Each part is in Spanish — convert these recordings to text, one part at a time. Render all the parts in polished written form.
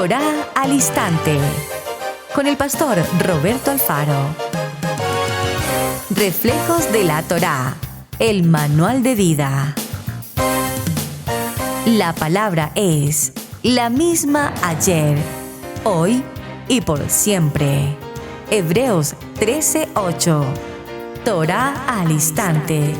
Torá al Instante, con el pastor Roberto Alfaro. Reflejos de la Torá, el manual de vida. La palabra es la misma ayer, hoy y por siempre. Hebreos 13:8. Torá al Instante.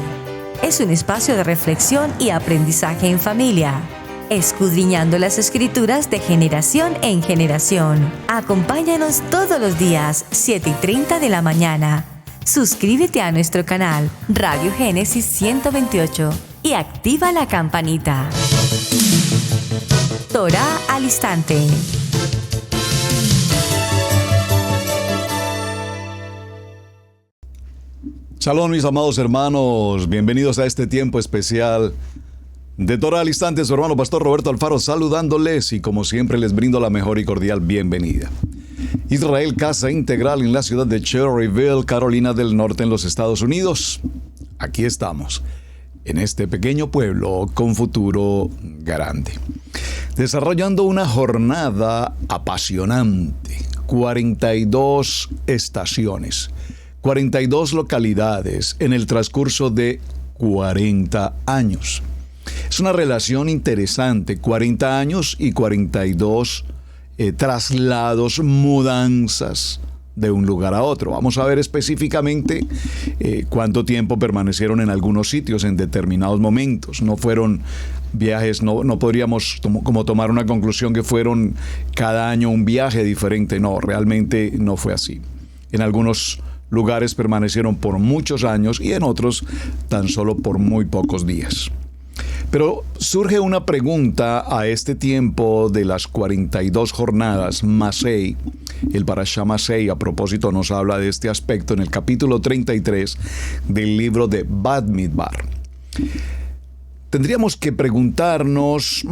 Es un espacio de reflexión y aprendizaje en familia, escudriñando las Escrituras de generación en generación. Acompáñanos todos los días, 7:30 de la mañana. Suscríbete a nuestro canal Radio Génesis 128 y activa la campanita. Torá al Instante. Shalom, mis amados hermanos, bienvenidos a este tiempo especial de Torá al Instante. Su hermano pastor Roberto Alfaro saludándoles y como siempre les brindo la mejor y cordial bienvenida. Israel Casa Integral en la ciudad de Cherryville, Carolina del Norte, en los Estados Unidos. Aquí estamos, en este pequeño pueblo con futuro grande, desarrollando una jornada apasionante. 42 estaciones, 42 localidades en el transcurso de 40 años. Es una relación interesante, 40 años y 42 traslados, mudanzas de un lugar a otro. Vamos a ver específicamente cuánto tiempo permanecieron en algunos sitios en determinados momentos. No fueron viajes, no podríamos como tomar una conclusión que fueron cada año un viaje diferente. No, realmente no fue así. En algunos lugares permanecieron por muchos años y en otros tan solo por muy pocos días. Pero surge una pregunta a este tiempo de las 42 jornadas, Masei. El Parashá Masei, a propósito, nos habla de este aspecto en el capítulo 33 del libro de Bamidbar. Tendríamos que preguntarnos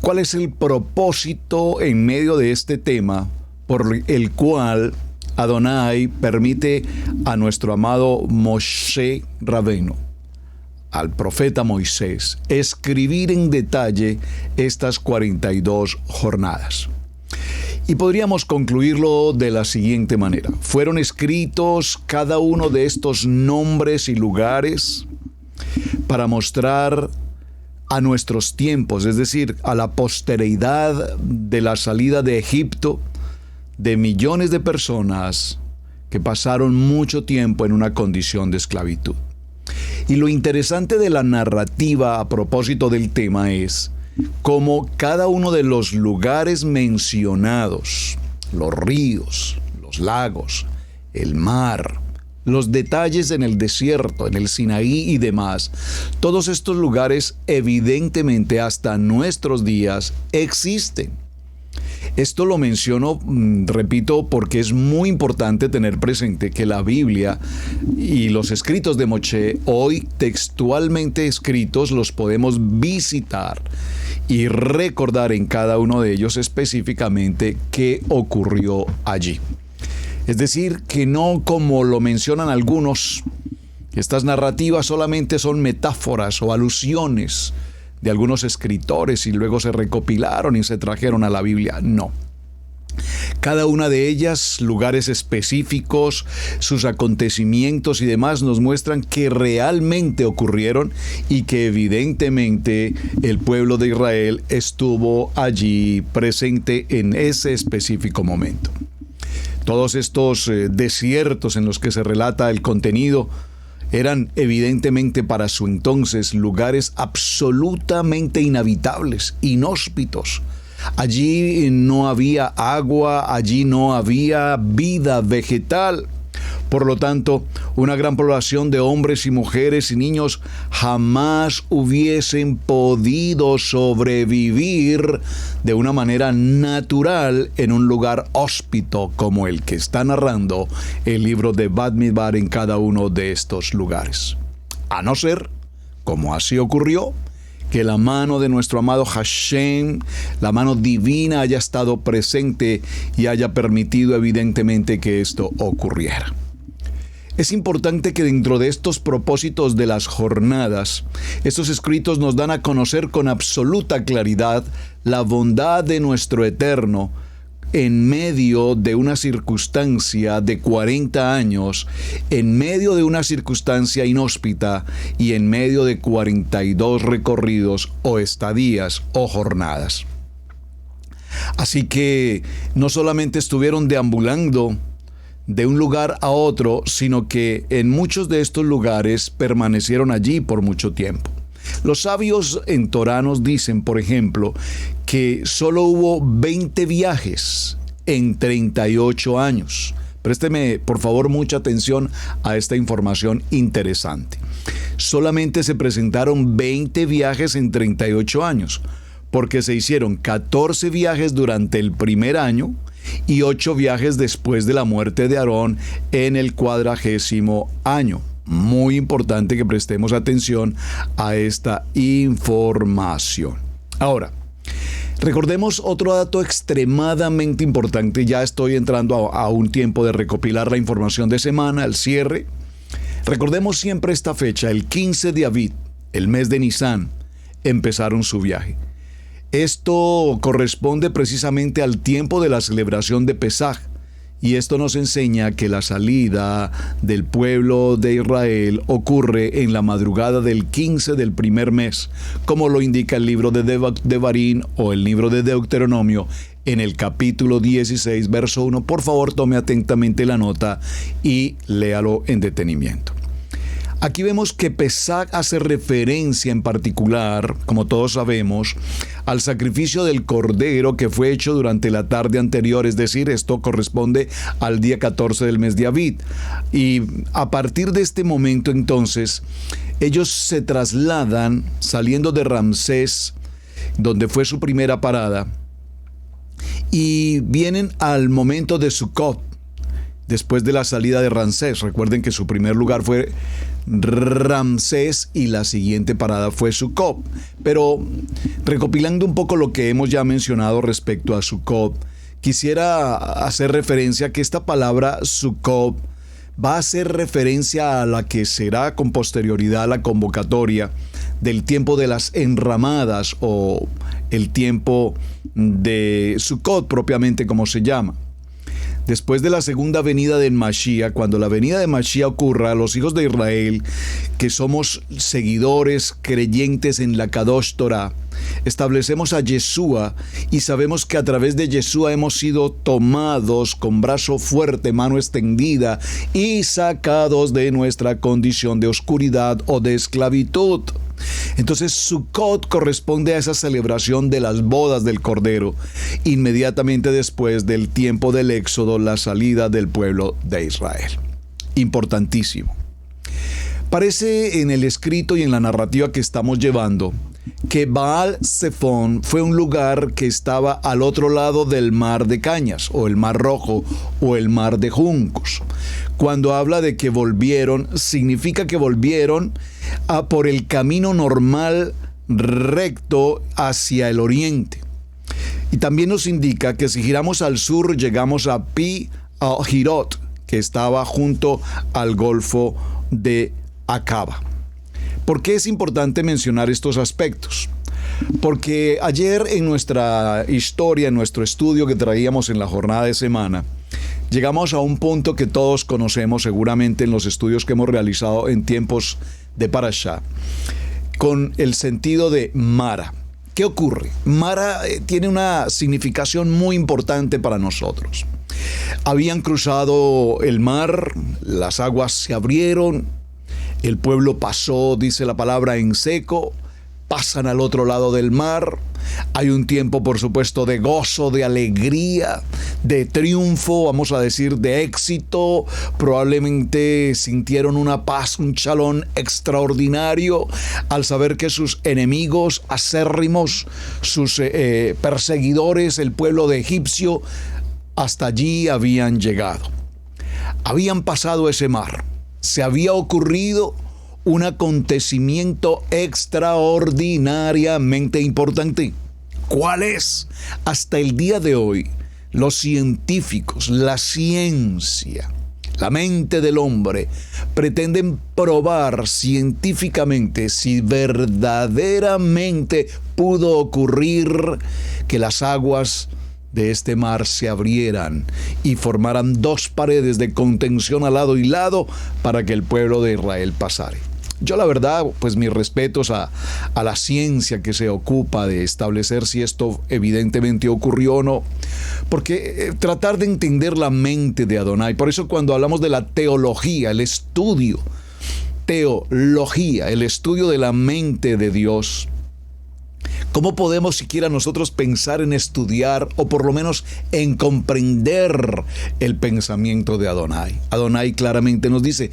cuál es el propósito en medio de este tema por el cual Adonai permite a nuestro amado Moshe Rabbeinu, al profeta Moisés, escribir en detalle estas 42 jornadas. Y podríamos concluirlo de la siguiente manera. Fueron escritos cada uno de estos nombres y lugares para mostrar a nuestros tiempos, es decir, a la posteridad de la salida de Egipto, de millones de personas que pasaron mucho tiempo en una condición de esclavitud. Y lo interesante de la narrativa a propósito del tema es cómo cada uno de los lugares mencionados, los ríos, los lagos, el mar, los detalles en el desierto, en el Sinaí y demás, todos estos lugares evidentemente hasta nuestros días existen. Esto lo menciono, repito, porque es muy importante tener presente que la Biblia y los escritos de Moshe, hoy textualmente escritos, los podemos visitar y recordar en cada uno de ellos específicamente qué ocurrió allí. Es decir, que no como lo mencionan algunos, estas narrativas solamente son metáforas o alusiones de algunos escritores y luego se recopilaron y se trajeron a la Biblia. No. Cada una de ellas, lugares específicos, sus acontecimientos y demás nos muestran que realmente ocurrieron y que evidentemente el pueblo de Israel estuvo allí presente en ese específico momento. Todos estos desiertos en los que se relata el contenido eran evidentemente para su entonces lugares absolutamente inhabitables, inhóspitos. Allí no había agua, allí no había vida vegetal. Por lo tanto, una gran población de hombres y mujeres y niños jamás hubiesen podido sobrevivir de una manera natural en un lugar hóspito como el que está narrando el libro de Bamidbar en cada uno de estos lugares. A no ser, como así ocurrió, que la mano de nuestro amado Hashem, la mano divina, haya estado presente y haya permitido evidentemente que esto ocurriera. Es importante que dentro de estos propósitos de las jornadas, estos escritos nos dan a conocer con absoluta claridad la bondad de nuestro Eterno, en medio de una circunstancia de 40 años, en medio de una circunstancia inhóspita y en medio de 42 recorridos o estadías o jornadas. Así que no solamente estuvieron deambulando de un lugar a otro, sino que en muchos de estos lugares permanecieron allí por mucho tiempo. Los sabios en Torá nos dicen, por ejemplo, que solo hubo 20 viajes en 38 años. Présteme, por favor, mucha atención a esta información interesante. Solamente se presentaron 20 viajes en 38 años, porque se hicieron 14 viajes durante el primer año y 8 viajes después de la muerte de Aarón en el 40º año. Muy importante que prestemos atención a esta información. Ahora, recordemos otro dato extremadamente importante. Ya estoy entrando a un tiempo de recopilar la información de semana, el cierre. Recordemos siempre esta fecha, el 15 de Aviv, el mes de Nisan, empezaron su viaje. Esto corresponde precisamente al tiempo de la celebración de Pesaj. Y esto nos enseña que la salida del pueblo de Israel ocurre en la madrugada del 15 del primer mes, como lo indica el libro de Devarim o el libro de Deuteronomio en el capítulo 16, verso 1. Por favor, tome atentamente la nota y léalo en detenimiento. Aquí vemos que Pesaj hace referencia en particular, como todos sabemos, al sacrificio del cordero que fue hecho durante la tarde anterior, es decir, esto corresponde al día 14 del mes de Aviv. Y a partir de este momento entonces, ellos se trasladan saliendo de Ramsés, donde fue su primera parada, y vienen al momento de Sucot, después de la salida de Ramsés. Recuerden que su primer lugar fue Ramsés y la siguiente parada fue Sucot. Pero recopilando un poco lo que hemos ya mencionado respecto a Sucot, quisiera hacer referencia a que esta palabra Sucot va a hacer referencia a la que será con posterioridad la convocatoria del tiempo de las enramadas o el tiempo de Sucot propiamente como se llama. Después de la segunda venida del Mashiach, cuando la venida de Mashiach ocurra, los hijos de Israel, que somos seguidores, creyentes en la Kadosh Torah, establecemos a Yeshua y sabemos que a través de Yeshua hemos sido tomados con brazo fuerte, mano extendida y sacados de nuestra condición de oscuridad o de esclavitud. Entonces Sukkot corresponde a esa celebración de las bodas del Cordero, inmediatamente después del tiempo del Éxodo, la salida del pueblo de Israel. Importantísimo. Parece en el escrito y en la narrativa que estamos llevando que Baal Zephón fue un lugar que estaba al otro lado del mar de cañas, o el mar rojo, o el mar de juncos. Cuando habla de que volvieron, significa que volvieron por el camino normal recto hacia el oriente. Y también nos indica que si giramos al sur, llegamos a Pi Hahirot, que estaba junto al Golfo de Acaba. ¿Por qué es importante mencionar estos aspectos? Porque ayer en nuestra historia, en nuestro estudio que traíamos en la jornada de semana, llegamos a un punto que todos conocemos seguramente en los estudios que hemos realizado en tiempos de Parashá, con el sentido de Mara. ¿Qué ocurre? Mara tiene una significación muy importante para nosotros. Habían cruzado el mar, las aguas se abrieron, el pueblo pasó, dice la palabra, en seco, pasan al otro lado del mar. Hay un tiempo, por supuesto, de gozo, de alegría, de triunfo, vamos a decir, de éxito. Probablemente sintieron una paz, un shalom extraordinario al saber que sus enemigos acérrimos, sus perseguidores, el pueblo de egipcio, hasta allí habían llegado. Habían pasado ese mar. Se había ocurrido un acontecimiento extraordinariamente importante. ¿Cuál es? Hasta el día de hoy, los científicos, la ciencia, la mente del hombre, pretenden probar científicamente si verdaderamente pudo ocurrir que las aguas de este mar se abrieran y formaran dos paredes de contención al lado y lado para que el pueblo de Israel pasare. Yo la verdad, pues mis respetos a la ciencia que se ocupa de establecer si esto evidentemente ocurrió o no, porque tratar de entender la mente de Adonai, por eso cuando hablamos de la teología, el estudio de la mente de Dios, ¿cómo podemos siquiera nosotros pensar en estudiar o por lo menos en comprender el pensamiento de Adonai? Adonai claramente nos dice,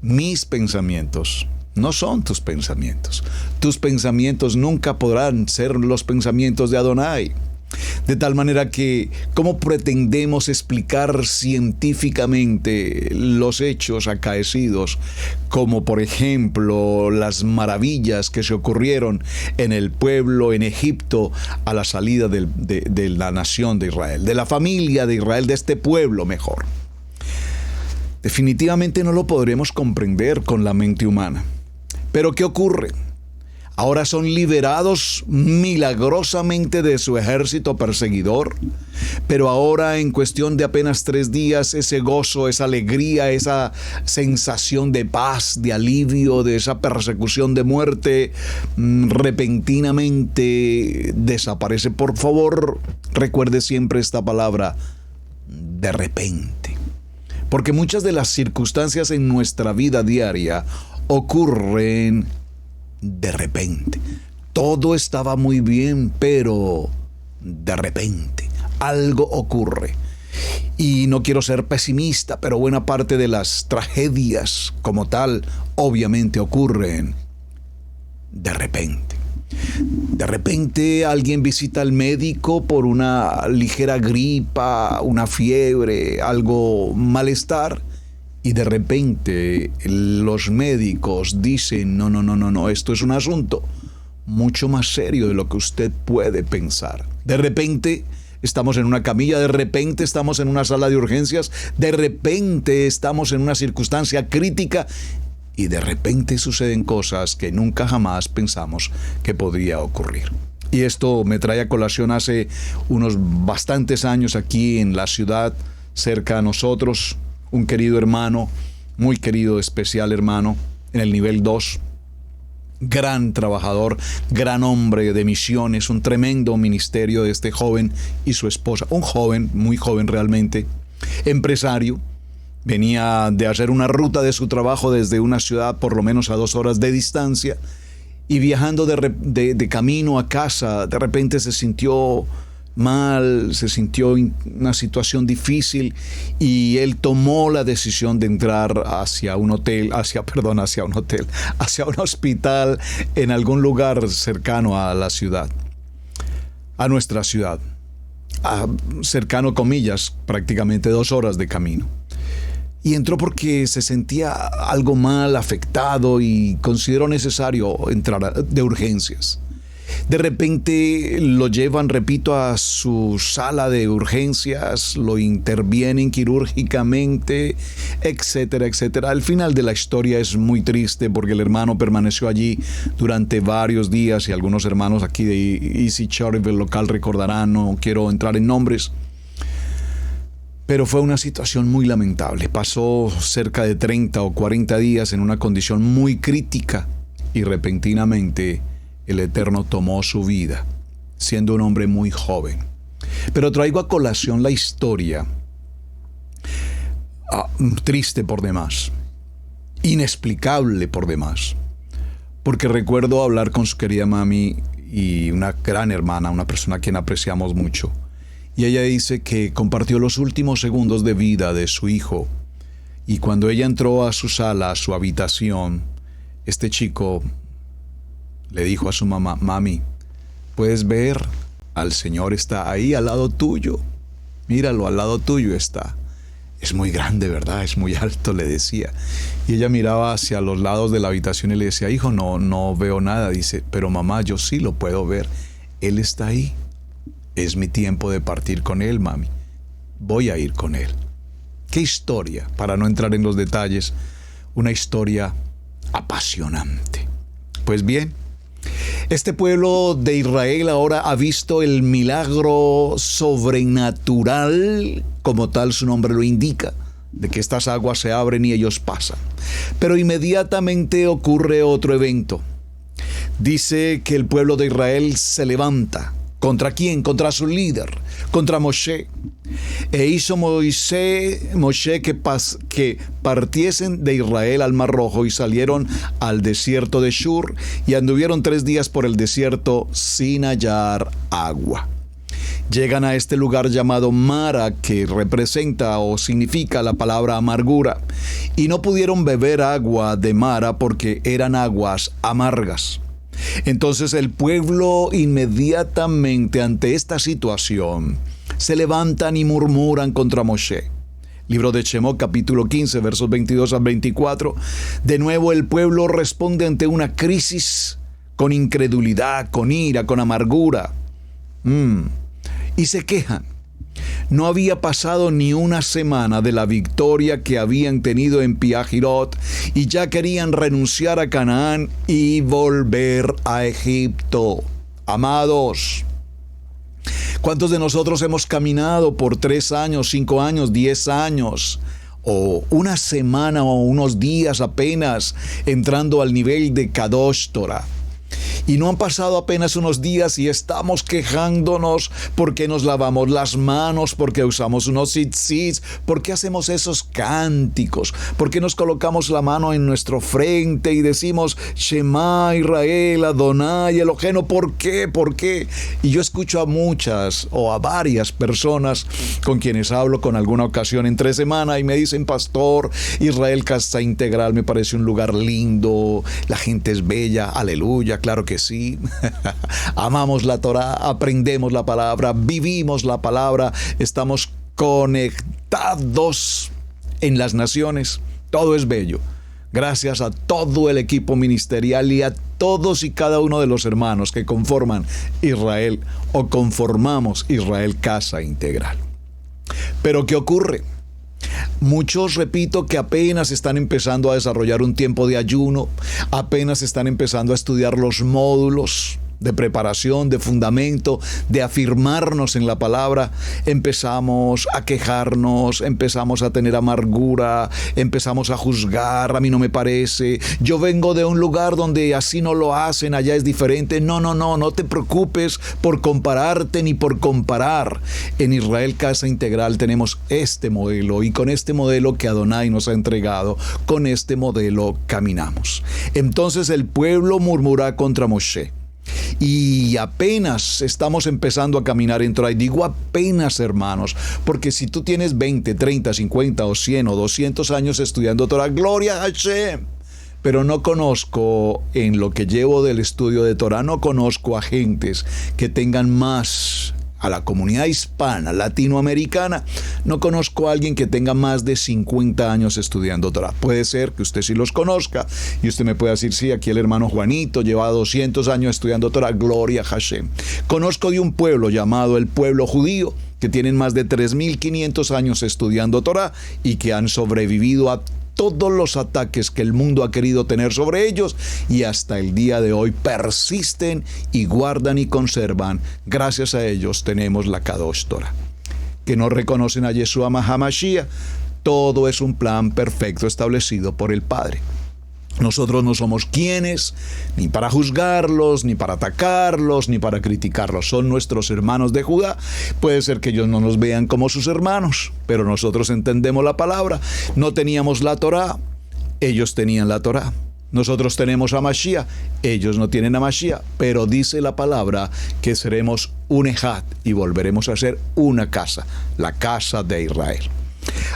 mis pensamientos no son tus pensamientos. Tus pensamientos nunca podrán ser los pensamientos de Adonai. De tal manera que, ¿cómo pretendemos explicar científicamente los hechos acaecidos, como por ejemplo las maravillas que se ocurrieron en el pueblo en Egipto a la salida de la nación de Israel, de la familia de Israel, de este pueblo mejor? Definitivamente no lo podremos comprender con la mente humana. Pero ¿qué ocurre? Ahora son liberados milagrosamente de su ejército perseguidor, pero ahora en cuestión de apenas 3 días, ese gozo, esa alegría, esa sensación de paz, de alivio, de esa persecución de muerte, repentinamente desaparece. Por favor, recuerde siempre esta palabra, de repente. Porque muchas de las circunstancias en nuestra vida diaria ocurren de repente. Todo estaba muy bien, pero de repente algo ocurre. Y no quiero ser pesimista, pero buena parte de las tragedias como tal obviamente ocurren de repente. De repente alguien visita al médico por una ligera gripa, una fiebre, algo malestar. Y de repente los médicos dicen, no, esto es un asunto mucho más serio de lo que usted puede pensar. De repente estamos en una camilla, de repente estamos en una sala de urgencias, de repente estamos en una circunstancia crítica y de repente suceden cosas que nunca jamás pensamos que podría ocurrir. Y esto me trae a colación hace unos bastantes años aquí en la ciudad, cerca a nosotros, un querido hermano, muy querido, especial hermano, en el nivel 2, gran trabajador, gran hombre de misiones, un tremendo ministerio de este joven y su esposa, un joven, muy joven realmente, empresario, venía de hacer una ruta de su trabajo desde una ciudad por lo menos a 2 horas de distancia y viajando de camino a casa, de repente se sintió mal, se sintió en una situación difícil y él tomó la decisión de entrar hacia un hospital en algún lugar cercano a la ciudad, a nuestra ciudad, cercano comillas, prácticamente 2 horas de camino. Y entró porque se sentía algo mal, afectado y consideró necesario entrar de urgencias. De repente lo llevan, repito, a su sala de urgencias, lo intervienen quirúrgicamente, etcétera, etcétera. El final de la historia es muy triste porque el hermano permaneció allí durante varios días y algunos hermanos aquí de Easy Charterville local recordarán, no quiero entrar en nombres. Pero fue una situación muy lamentable. Pasó cerca de 30 o 40 días en una condición muy crítica y repentinamente el Eterno tomó su vida, siendo un hombre muy joven. Pero traigo a colación la historia, triste por demás, inexplicable por demás, porque recuerdo hablar con su querida mami y una gran hermana, una persona a quien apreciamos mucho, y ella dice que compartió los últimos segundos de vida de su hijo, y cuando ella entró a su sala, a su habitación, este chico le dijo a su mamá, mami, ¿puedes ver? Al Señor está ahí al lado tuyo. Míralo, al lado tuyo está. Es muy grande, ¿verdad? Es muy alto, le decía. Y ella miraba hacia los lados de la habitación y le decía, hijo, no veo nada. Dice, pero mamá, yo sí lo puedo ver. Él está ahí. Es mi tiempo de partir con él, mami. Voy a ir con él. ¿Qué historia? Para no entrar en los detalles, una historia apasionante. Pues bien, Este pueblo de Israel ahora ha visto el milagro sobrenatural, como tal su nombre lo indica, de que estas aguas se abren y ellos pasan. Pero inmediatamente ocurre otro evento. Dice que el pueblo de Israel se levanta. ¿Contra quién? Contra su líder, contra Moshe. E hizo Moshe que partiesen de Israel al Mar Rojo y salieron al desierto de Shur y anduvieron 3 días por el desierto sin hallar agua. Llegan a este lugar llamado Mara, que representa o significa la palabra amargura, y no pudieron beber agua de Mara porque eran aguas amargas. Entonces el pueblo inmediatamente ante esta situación se levantan y murmuran contra Moshe. Libro de Shemot, capítulo 15, versos 22 al 24. De nuevo el pueblo responde ante una crisis con incredulidad, con ira, con amargura. Y se quejan. No había pasado ni una semana de la victoria que habían tenido en Piahirot y ya querían renunciar a Canaán y volver a Egipto. Amados, ¿cuántos de nosotros hemos caminado por 3 años, 5 años, 10 años? O una semana o unos días apenas entrando al nivel de Kadosh Torah. Y no han pasado apenas unos días y estamos quejándonos porque nos lavamos las manos, porque usamos unos tzitzis, porque hacemos esos cánticos, porque nos colocamos la mano en nuestro frente y decimos Shema Israel, Adonai Eloheinu. ¿Por qué? ¿Por qué? Y yo escucho a muchas o a varias personas con quienes hablo con alguna ocasión entre semana y me dicen: pastor, Israel Casa Integral me parece un lugar lindo, la gente es bella, aleluya, claro que sí. Amamos la Torá, aprendemos la palabra, vivimos la palabra, estamos conectados en las naciones. Todo es bello. Gracias a todo el equipo ministerial y a todos y cada uno de los hermanos que conforman Israel o conformamos Israel Casa Integral. Pero ¿qué ocurre? Muchos, repito, que apenas están empezando a desarrollar un tiempo de ayuno, apenas están empezando a estudiar los módulos de preparación, de fundamento, de afirmarnos en la palabra, empezamos a quejarnos, empezamos a tener amargura, empezamos a juzgar: a mí no me parece, yo vengo de un lugar donde así no lo hacen, allá es diferente. No te preocupes por compararte ni por comparar. En Israel Casa Integral tenemos este modelo y con este modelo que Adonai nos ha entregado, con este modelo caminamos. Entonces el pueblo murmura contra Moshe. Y apenas estamos empezando a caminar en Torah. Y digo apenas, hermanos, porque si tú tienes 20, 30, 50 o 100 o 200 años estudiando Torah, gloria a Hashem. Pero no conozco, en lo que llevo del estudio de Torah, no conozco a gentes que tengan más, a la comunidad hispana, latinoamericana, no conozco a alguien que tenga más de 50 años estudiando Torah. Puede ser que usted sí los conozca y usted me pueda decir: sí, aquí el hermano Juanito lleva 200 años estudiando Torah, gloria a Hashem. Conozco de un pueblo llamado el pueblo judío, que tienen más de 3.500 años estudiando Torah y que han sobrevivido a todos los ataques que el mundo ha querido tener sobre ellos y hasta el día de hoy persisten y guardan y conservan. Gracias a ellos tenemos la Kadosh Torah. Que no reconocen a Yeshua HaMashiach. Todo es un plan perfecto establecido por el Padre. Nosotros no somos quienes, ni para juzgarlos, ni para atacarlos, ni para criticarlos. Son nuestros hermanos de Judá. Puede ser que ellos no nos vean como sus hermanos, pero nosotros entendemos la palabra. No teníamos la Torá, ellos tenían la Torá. Nosotros tenemos a Mashiach, ellos no tienen a Mashiach, pero dice la palabra que seremos un ejad y volveremos a ser una casa, la casa de Israel.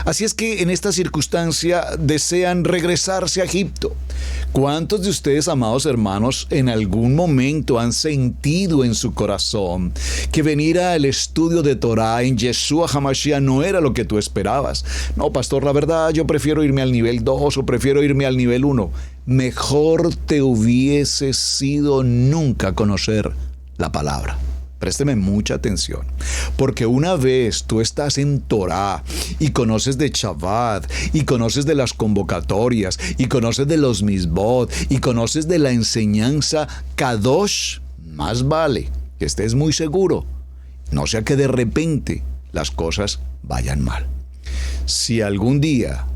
Así es que en esta circunstancia desean regresarse a Egipto. ¿Cuántos de ustedes, amados hermanos, en algún momento han sentido en su corazón que venir al estudio de Torah en Yeshua HaMashiach no era lo que tú esperabas? No, pastor, la verdad yo prefiero irme al nivel 2 o prefiero irme al nivel 1. Mejor te hubiese sido nunca conocer la palabra. Présteme mucha atención, porque una vez tú estás en Torah y conoces de Shabbat, y conoces de las convocatorias, y conoces de los Mizbot, y conoces de la enseñanza Kadosh, más vale que estés muy seguro, no sea que de repente las cosas vayan mal. Si algún día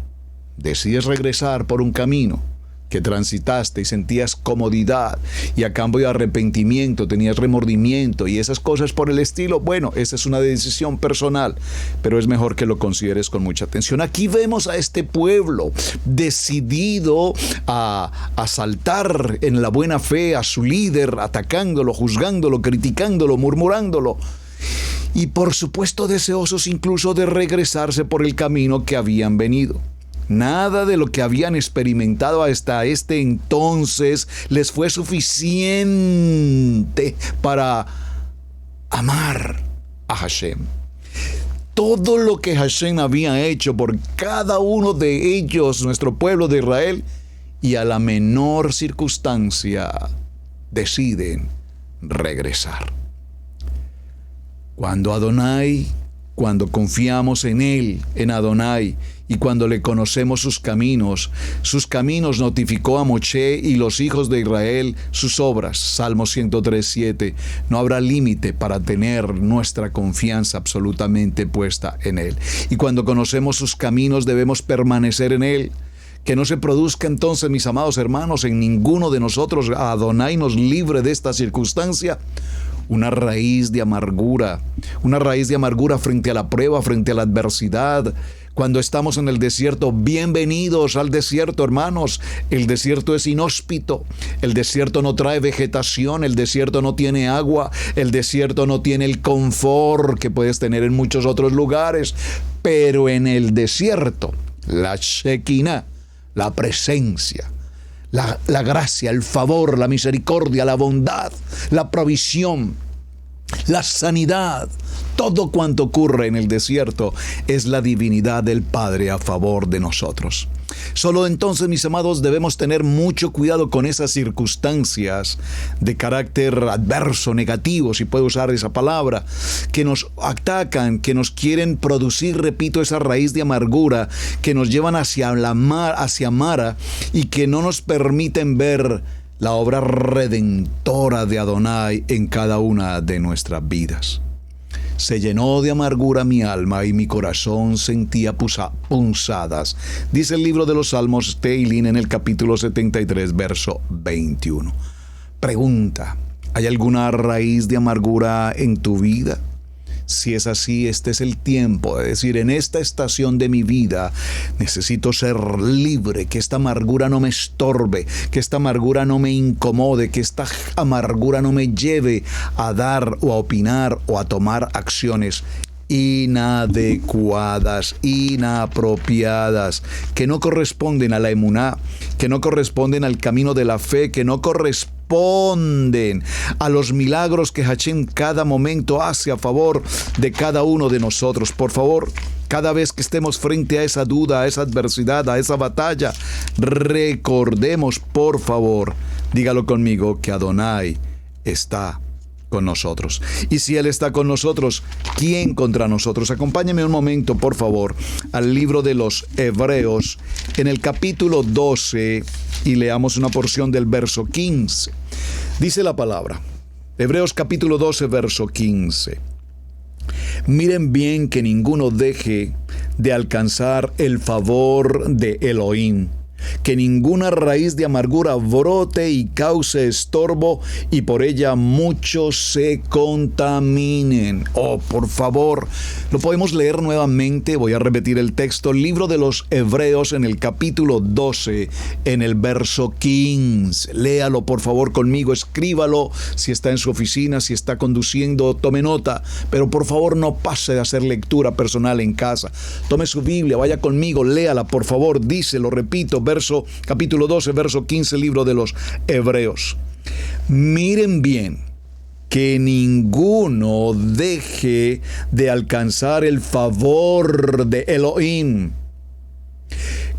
decides regresar por un camino que transitaste y sentías comodidad y a cambio de arrepentimiento tenías remordimiento y esas cosas por el estilo, bueno, esa es una decisión personal, pero es mejor que lo consideres con mucha atención. Aquí vemos a este pueblo decidido a asaltar en la buena fe a su líder, atacándolo, juzgándolo, criticándolo, murmurándolo. Y por supuesto deseosos incluso de regresarse por el camino que habían venido. Nada de lo que habían experimentado hasta este entonces les fue suficiente para amar a Hashem. Todo lo que Hashem había hecho por cada uno de ellos, nuestro pueblo de Israel, y a la menor circunstancia deciden regresar. Cuando confiamos en Él, en Adonai, y cuando le conocemos sus caminos notificó a Moshe y los hijos de Israel sus obras. Salmo 103:7. No habrá límite para tener nuestra confianza absolutamente puesta en Él. Y cuando conocemos sus caminos debemos permanecer en Él. Que no se produzca entonces, mis amados hermanos, en ninguno de nosotros, Adonai nos libre de esta circunstancia, una raíz de amargura frente a la prueba, frente a la adversidad. Cuando estamos en el desierto, bienvenidos al desierto, hermanos. El desierto es inhóspito, el desierto no trae vegetación, el desierto no tiene agua, el desierto no tiene el confort que puedes tener en muchos otros lugares. Pero en el desierto, la Shekinah, la presencia, la gracia, el favor, la misericordia, la bondad, la provisión, la sanidad, todo cuanto ocurre en el desierto es la divinidad del Padre a favor de nosotros. Solo entonces, mis amados, debemos tener mucho cuidado con esas circunstancias de carácter adverso, negativo, si puedo usar esa palabra, que nos atacan, que nos quieren producir, repito, esa raíz de amargura, que nos llevan hacia Mara y que no nos permiten ver la obra redentora de Adonai en cada una de nuestras vidas. Se llenó de amargura mi alma y mi corazón sentía punzadas. Dice el libro de los Salmos, Teilín, en el capítulo 73, verso 21. Pregunta, ¿hay alguna raíz de amargura en tu vida? Si es así, este es el tiempo de decir, en esta estación de mi vida necesito ser libre, que esta amargura no me estorbe, que esta amargura no me incomode, que esta amargura no me lleve a dar o a opinar o a tomar acciones inadecuadas, inapropiadas, que no corresponden a la emuná, que no corresponden al camino de la fe, que no corresponden a los milagros que Hashem cada momento hace a favor de cada uno de nosotros. Por favor, cada vez que estemos frente a esa duda, a esa adversidad, a esa batalla, recordemos, por favor, dígalo conmigo, que Adonai está con nosotros. Y si Él está con nosotros, ¿quién contra nosotros? Acompáñeme un momento, por favor, al libro de los Hebreos, en el capítulo 12, y leamos una porción del verso 15. Dice la palabra, Hebreos capítulo 12, verso 15. Miren bien que ninguno deje de alcanzar el favor de Elohim, que ninguna raíz de amargura brote y cause estorbo, y por ella muchos se contaminen. Oh, por favor, lo podemos leer nuevamente. Voy a repetir el texto, libro de los Hebreos, en el capítulo 12, en el verso 15. Léalo, por favor, conmigo, escríbalo, si está en su oficina, si está conduciendo, tome nota, pero por favor no pase de hacer lectura personal en casa. Tome su Biblia, vaya conmigo, léala, por favor. Dice, lo repito, capítulo 12, verso 15, libro de los Hebreos. Miren bien que ninguno deje de alcanzar el favor de Elohim,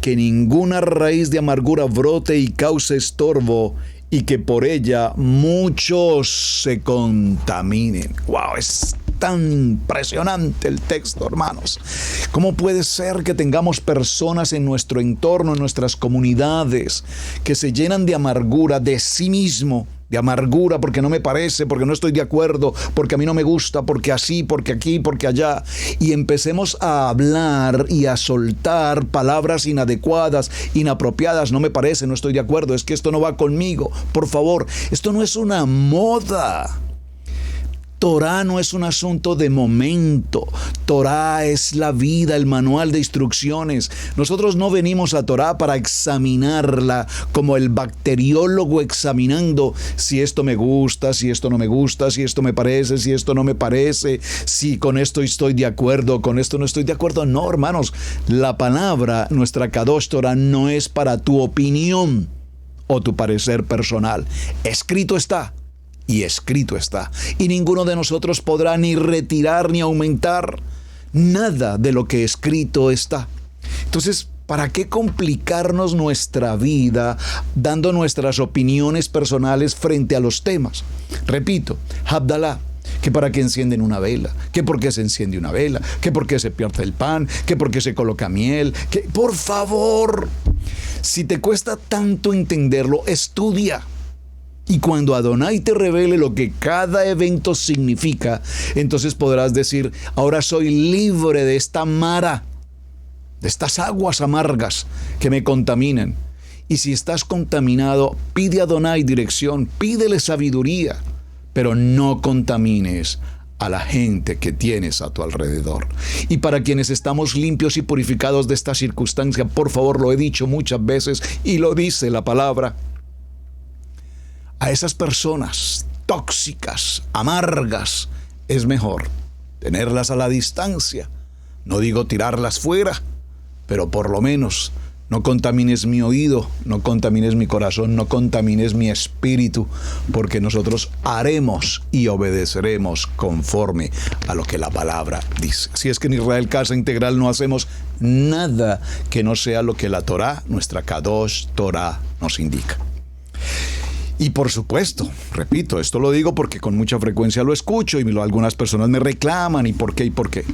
que ninguna raíz de amargura brote y cause estorbo, y que por ella muchos se contaminen. ¡Wow! Es tan impresionante el texto, hermanos. ¿Cómo puede ser que tengamos personas en nuestro entorno, en nuestras comunidades, que se llenan de amargura de sí mismo, de amargura, porque no me parece, porque no estoy de acuerdo, porque a mí no me gusta, porque así, porque aquí, porque allá. Y empecemos a hablar y a soltar palabras inadecuadas, inapropiadas. No me parece, no estoy de acuerdo, es que esto no va conmigo. Por favor, esto no es una moda. Torá no es un asunto de momento. Torá es la vida, el manual de instrucciones. Nosotros no venimos a Torá para examinarla como el bacteriólogo examinando si esto me gusta, si esto no me gusta, si esto me parece, si esto no me parece, si con esto estoy de acuerdo, con esto no estoy de acuerdo. No, hermanos, la palabra, nuestra Kadosh Torah, no es para tu opinión o tu parecer personal. Escrito está. Y escrito está. Y ninguno de nosotros podrá ni retirar ni aumentar nada de lo que escrito está. Entonces, ¿para qué complicarnos nuestra vida dando nuestras opiniones personales frente a los temas? Repito, Havdalah, que para qué encienden una vela, que por qué se enciende una vela, que por qué se pierde el pan, que por qué se coloca miel, que por favor, si te cuesta tanto entenderlo, estudia. Y cuando Adonai te revele lo que cada evento significa, entonces podrás decir, ahora soy libre de esta mara, de estas aguas amargas que me contaminan. Y si estás contaminado, pide a Adonai dirección, pídele sabiduría, pero no contamines a la gente que tienes a tu alrededor. Y para quienes estamos limpios y purificados de esta circunstancia, por favor, lo he dicho muchas veces y lo dice la palabra, a esas personas tóxicas, amargas, es mejor tenerlas a la distancia. No digo tirarlas fuera, pero por lo menos no contamines mi oído, no contamines mi corazón, no contamines mi espíritu, porque nosotros haremos y obedeceremos conforme a lo que la palabra dice. Así es que en Israel Casa Integral no hacemos nada que no sea lo que la Torá, nuestra Kadosh Torá, nos indica. Y por supuesto, repito, esto lo digo porque con mucha frecuencia lo escucho y algunas personas me reclaman y por qué.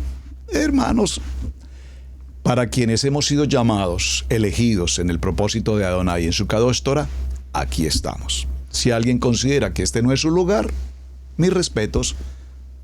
Hermanos, para quienes hemos sido llamados, elegidos en el propósito de Adonai en su Kadosh Torah, aquí estamos. Si alguien considera que este no es su lugar, mis respetos,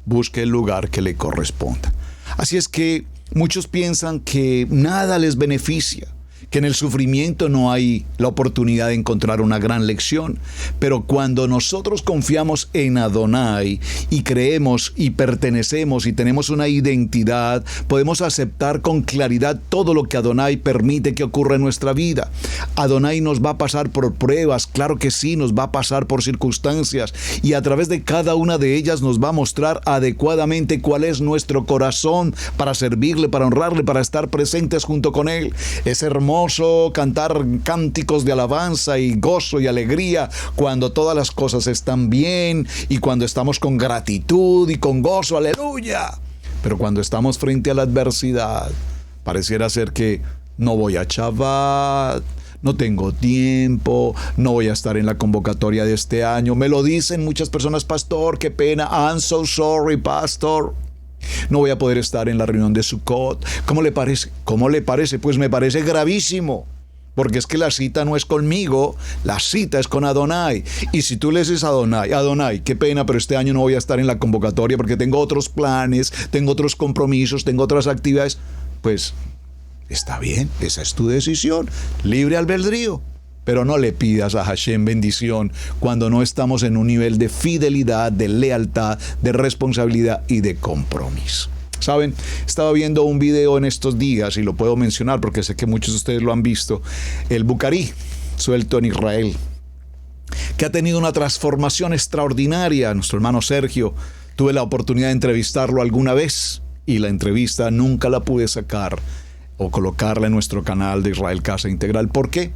busque el lugar que le corresponda. Así es que muchos piensan que nada les beneficia, que en el sufrimiento no hay la oportunidad de encontrar una gran lección. Pero cuando nosotros confiamos en Adonai y creemos y pertenecemos y tenemos una identidad, podemos aceptar con claridad todo lo que Adonai permite que ocurra en nuestra vida. Adonai nos va a pasar por pruebas, claro que sí, nos va a pasar por circunstancias, y a través de cada una de ellas nos va a mostrar adecuadamente cuál es nuestro corazón para servirle, para honrarle, para estar presentes junto con Él. Es hermoso cantar cánticos de alabanza y gozo y alegría cuando todas las cosas están bien y cuando estamos con gratitud y con gozo, aleluya. Pero cuando estamos frente a la adversidad, pareciera ser que no voy a Shabbat, no tengo tiempo, no voy a estar en la convocatoria de este año. Me lo dicen muchas personas, pastor, qué pena, I'm so sorry, pastor. No voy a poder estar en la reunión de Sukkot. ¿Cómo le parece? ¿Cómo le parece? Pues me parece gravísimo. Porque es que la cita no es conmigo, la cita es con Adonai. Y si tú le dices a Adonai, qué pena, pero este año no voy a estar en la convocatoria porque tengo otros planes, tengo otros compromisos, tengo otras actividades, pues está bien, esa es tu decisión, libre albedrío. Pero no le pidas a Hashem bendición cuando no estamos en un nivel de fidelidad, de lealtad, de responsabilidad y de compromiso. ¿Saben? Estaba viendo un video en estos días y lo puedo mencionar porque sé que muchos de ustedes lo han visto. El Bucarí, suelto en Israel, que ha tenido una transformación extraordinaria. Nuestro hermano Sergio, tuve la oportunidad de entrevistarlo alguna vez y la entrevista nunca la pude sacar o colocarla en nuestro canal de Israel Casa Integral. ¿Por qué?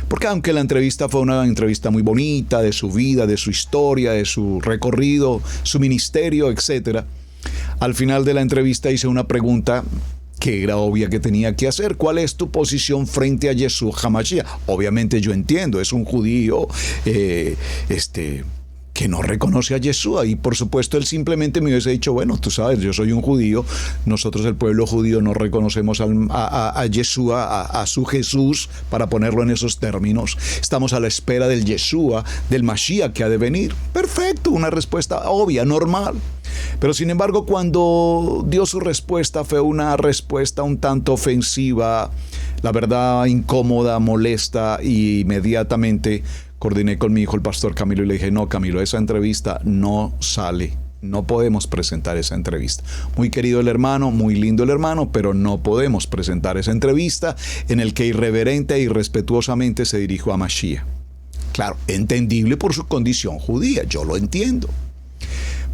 Porque aunque la entrevista fue una entrevista muy bonita de su vida, de su historia, de su recorrido, su ministerio, etcétera, al final de la entrevista hice una pregunta que era obvia que tenía que hacer. ¿Cuál es tu posición frente a Yeshua HaMashiach? Obviamente yo entiendo, es un judío que no reconoce a Yeshua. Y por supuesto él simplemente me hubiese dicho, bueno, tú sabes, yo soy un judío, nosotros el pueblo judío no reconocemos a Yeshua, a su Jesús, para ponerlo en esos términos. Estamos a la espera del Yeshua, del Mashiach que ha de venir. Perfecto, una respuesta obvia, normal. Pero sin embargo, cuando dio su respuesta, fue una respuesta un tanto ofensiva, la verdad incómoda, molesta, y inmediatamente coordiné con mi hijo, el pastor Camilo, y le dije, no, Camilo, esa entrevista no sale. No podemos presentar esa entrevista. Muy querido el hermano, muy lindo el hermano, pero no podemos presentar esa entrevista en el que irreverente e irrespetuosamente se dirigió a Mashiach. Claro, entendible por su condición judía, yo lo entiendo.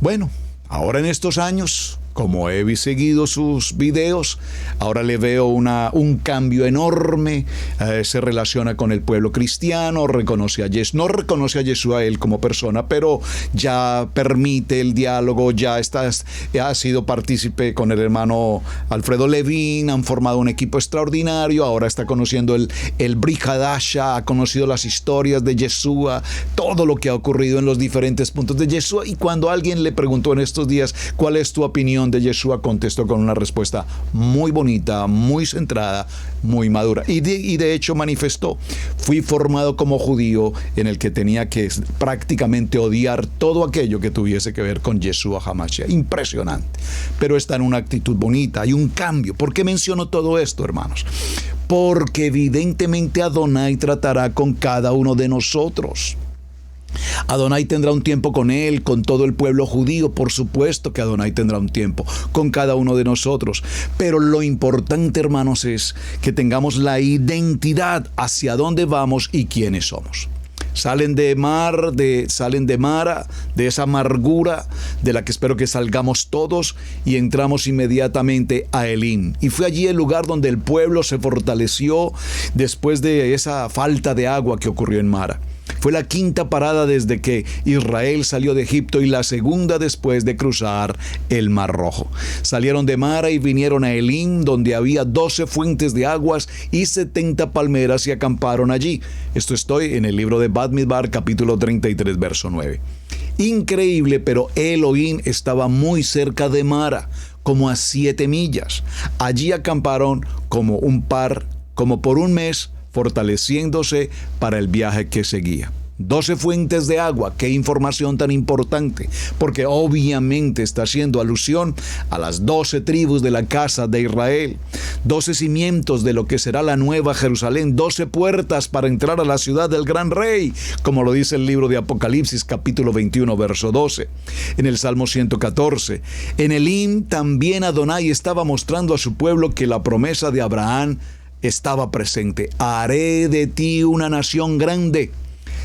Bueno, ahora en estos años, como he seguido sus videos, ahora le veo un cambio enorme. Se relaciona con el pueblo cristiano, no reconoce a Yeshua él como persona, pero ya permite el diálogo, ya ha sido partícipe con el hermano Alfredo Levin, han formado un equipo extraordinario, ahora está conociendo el Brit Hadasha, ha conocido las historias de Yeshua, todo lo que ha ocurrido en los diferentes puntos de Yeshua. Y cuando alguien le preguntó en estos días, ¿cuál es tu opinión de Yeshua?, contestó con una respuesta muy bonita, muy centrada, muy madura. Y de hecho manifestó, fui formado como judío en el que tenía que prácticamente odiar todo aquello que tuviese que ver con Yeshua HaMashiach. Impresionante. Pero está en una actitud bonita, hay un cambio. ¿Por qué menciono todo esto, hermanos? Porque evidentemente Adonai tratará con cada uno de nosotros. Adonai tendrá un tiempo con él, con todo el pueblo judío. Por supuesto que Adonai tendrá un tiempo con cada uno de nosotros. Pero lo importante, hermanos, es que tengamos la identidad hacia dónde vamos y quiénes somos. Salen de Mara, de esa amargura de la que espero que salgamos todos, y entramos inmediatamente a Elim. Y fue allí el lugar donde el pueblo se fortaleció después de esa falta de agua que ocurrió en Mara. Fue la quinta parada desde que Israel salió de Egipto y la segunda después de cruzar el Mar Rojo. Salieron de Mara y vinieron a Elim, donde había 12 fuentes de aguas y 70 palmeras, y acamparon allí. Esto estoy en el libro de Bamidbar, capítulo 33, verso 9. Increíble, pero Elohim estaba muy cerca de Mara, como a 7 millas. Allí acamparon como por un mes, fortaleciéndose para el viaje que seguía. 12 fuentes de agua, qué información tan importante, porque obviamente está haciendo alusión a las 12 tribus de la casa de Israel, 12 cimientos de lo que será la nueva Jerusalén, 12 puertas para entrar a la ciudad del gran rey, como lo dice el libro de Apocalipsis, capítulo 21, verso 12. En el Salmo 114, en Elim también Adonai estaba mostrando a su pueblo que la promesa de Abraham estaba presente. Haré de ti una nación grande.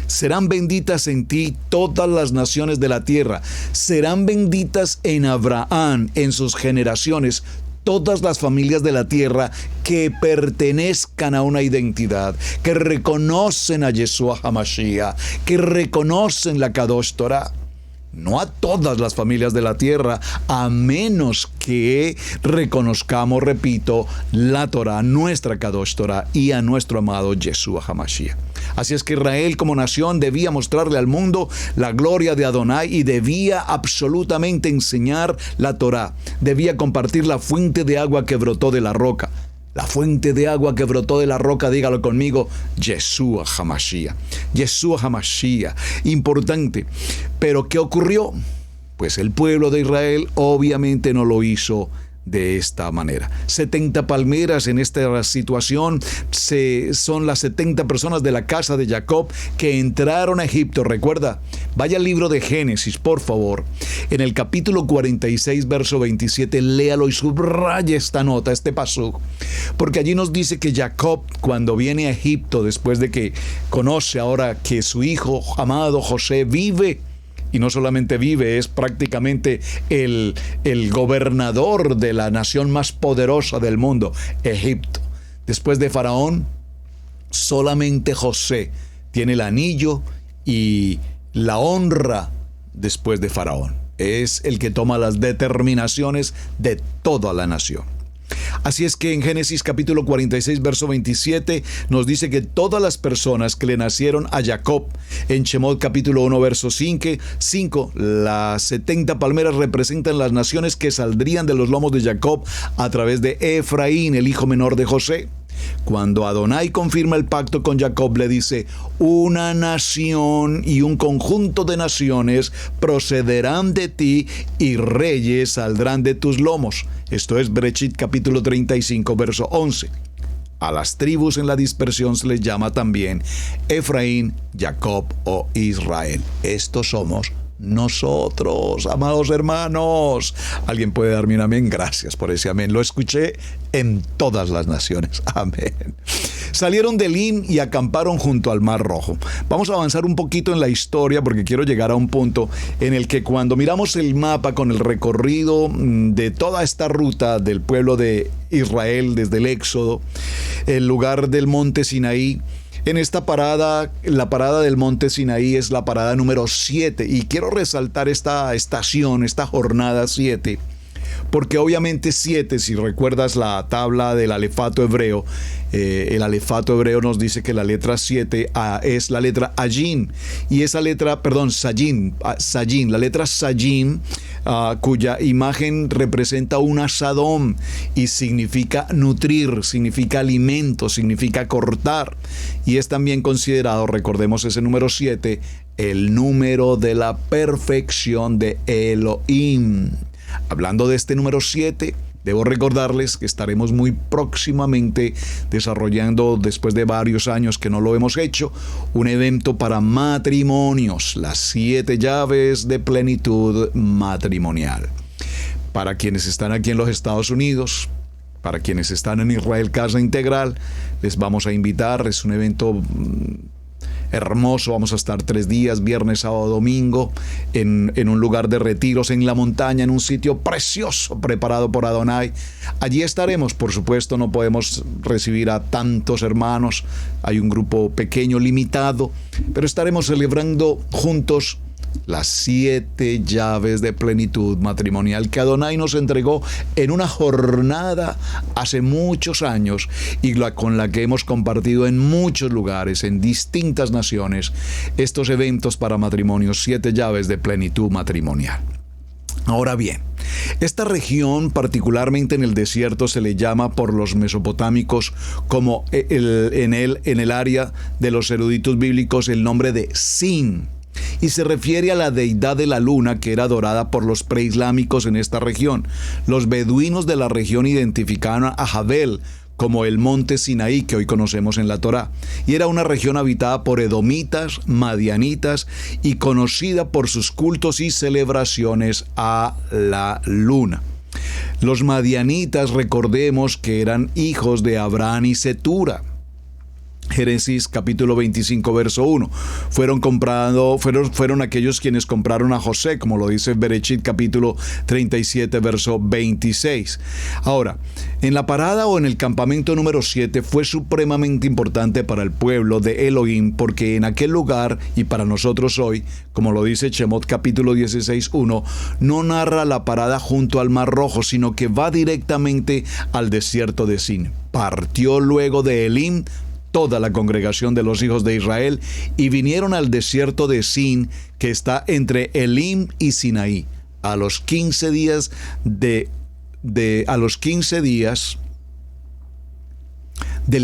Serán benditas en ti todas las naciones de la tierra. Serán benditas en Abraham, en sus generaciones, todas las familias de la tierra que pertenezcan a una identidad, que reconocen a Yeshua HaMashiach, que reconocen la Kadosh Torah. No a todas las familias de la tierra, a menos que reconozcamos, repito, la Torah, nuestra Kadosh Torah, y a nuestro amado Yeshua HaMashiach. Así es que Israel como nación debía mostrarle al mundo la gloria de Adonai y debía absolutamente enseñar la Torah. Debía compartir la fuente de agua que brotó de la roca. La fuente de agua que brotó de la roca, dígalo conmigo, Yeshua HaMashiach. Yeshua HaMashiach. Importante. Pero ¿qué ocurrió? Pues el pueblo de Israel obviamente no lo hizo de esta manera. 70 palmeras en esta situación son las 70 personas de la casa de Jacob que entraron a Egipto. Recuerda, vaya al libro de Génesis, por favor. En el capítulo 46, verso 27, léalo y subraya esta nota, este pasuk, porque allí nos dice que Jacob, cuando viene a Egipto, después de que conoce ahora que su hijo amado José vive, y no solamente vive, es prácticamente el gobernador de la nación más poderosa del mundo, Egipto. Después de Faraón, solamente José tiene el anillo y la honra después de Faraón. Es el que toma las determinaciones de toda la nación. Así es que en Génesis capítulo 46, verso 27, nos dice que todas las personas que le nacieron a Jacob, en Shemot capítulo 1, verso 5, las 70 palmeras representan las naciones que saldrían de los lomos de Jacob a través de Efraín, el hijo menor de José. Cuando Adonai confirma el pacto con Jacob, le dice: una nación y un conjunto de naciones procederán de ti y reyes saldrán de tus lomos. Esto es Bereshit capítulo 35, verso 11. A las tribus en la dispersión se les llama también Efraín, Jacob o Israel. Estos somos nosotros, amados hermanos. ¿Alguien puede darme un amén? Gracias por ese amén. Lo escuché en todas las naciones. Amén. Salieron de Elim y acamparon junto al Mar Rojo. Vamos a avanzar un poquito en la historia porque quiero llegar a un punto en el que cuando miramos el mapa con el recorrido de toda esta ruta del pueblo de Israel desde el Éxodo, el lugar del monte Sinaí, en esta parada, la parada del monte Sinaí es la parada número 7, y quiero resaltar esta estación, esta jornada 7, porque obviamente 7, si recuerdas la tabla del alefato hebreo, el alefato hebreo nos dice que la letra 7 es la letra Ayin, y esa letra, Sayin, la letra Sayin, cuya imagen representa un asadón y significa nutrir, significa alimento, significa cortar, y es también considerado, recordemos ese número 7, el número de la perfección de Elohim. Hablando de este número 7, debo recordarles que estaremos muy próximamente desarrollando, después de varios años que no lo hemos hecho, un evento para matrimonios, las 7 llaves de plenitud matrimonial. Para quienes están aquí en los Estados Unidos, para quienes están en Israel Casa Integral, les vamos a invitar. Es un evento hermoso. Vamos a estar 3 días, viernes, sábado, domingo, en un lugar de retiros en la montaña, en un sitio precioso preparado por Adonai. Allí estaremos. Por supuesto, no podemos recibir a tantos hermanos. Hay un grupo pequeño, limitado, pero estaremos celebrando juntos las 7 llaves de plenitud matrimonial que Adonai nos entregó en una jornada hace muchos años y con la que hemos compartido en muchos lugares, en distintas naciones, estos eventos para matrimonios, 7 llaves de plenitud matrimonial. Ahora bien, esta región, particularmente en el desierto, se le llama por los mesopotámicos como en el área de los eruditos bíblicos el nombre de Sin, y se refiere a la deidad de la luna que era adorada por los preislámicos en esta región. Los beduinos de la región identificaban a Jabel como el monte Sinaí que hoy conocemos en la Torá, y era una región habitada por edomitas, madianitas y conocida por sus cultos y celebraciones a la luna. Los madianitas, recordemos que eran hijos de Abraham y Setura. Génesis capítulo 25, verso 1. Fueron aquellos quienes compraron a José, como lo dice Bereshit capítulo 37, verso 26. Ahora, en la parada o en el campamento número 7 fue supremamente importante para el pueblo de Elohim, porque en aquel lugar, y para nosotros hoy, como lo dice Shemot capítulo 16, 1, no narra la parada junto al Mar Rojo, sino que va directamente al desierto de Sin. Partió luego de Elim toda la congregación de los hijos de Israel y vinieron al desierto de Sin, que está entre Elim y Sinaí, a los 15 días del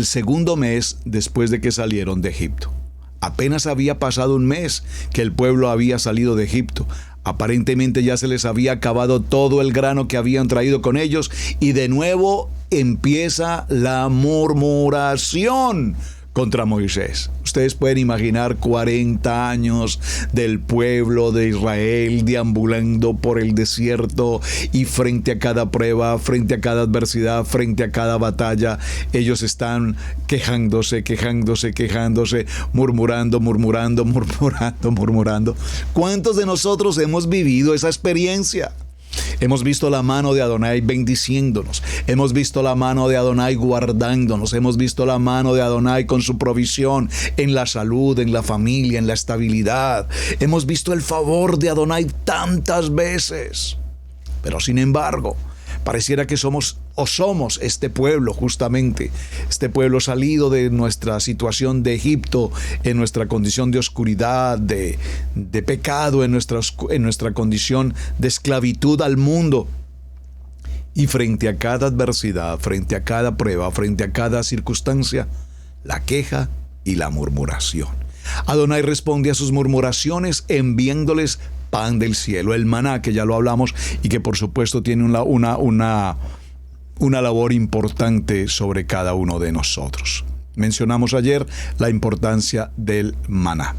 segundo mes después de que salieron de Egipto. Apenas había pasado un mes que el pueblo había salido de Egipto. Aparentemente ya se les había acabado todo el grano que habían traído con ellos y de nuevo empieza la murmuración contra Moisés. Ustedes pueden imaginar 40 años del pueblo de Israel deambulando por el desierto y frente a cada prueba, frente a cada adversidad, frente a cada batalla, ellos están quejándose, murmurando. ¿Cuántos de nosotros hemos vivido esa experiencia? Hemos visto la mano de Adonai bendiciéndonos, hemos visto la mano de Adonai guardándonos, hemos visto la mano de Adonai con su provisión en la salud, en la familia, en la estabilidad. Hemos visto el favor de Adonai tantas veces, pero sin embargo, pareciera que somos o somos este pueblo, justamente, este pueblo salido de nuestra situación de Egipto, en nuestra condición de oscuridad, de pecado, en nuestra condición de esclavitud al mundo. Y frente a cada adversidad, frente a cada prueba, frente a cada circunstancia, la queja y la murmuración. Adonai responde a sus murmuraciones enviándoles pan del cielo, el maná, que ya lo hablamos y que por supuesto tiene una labor importante sobre cada uno de nosotros. Mencionamos ayer la importancia del maná.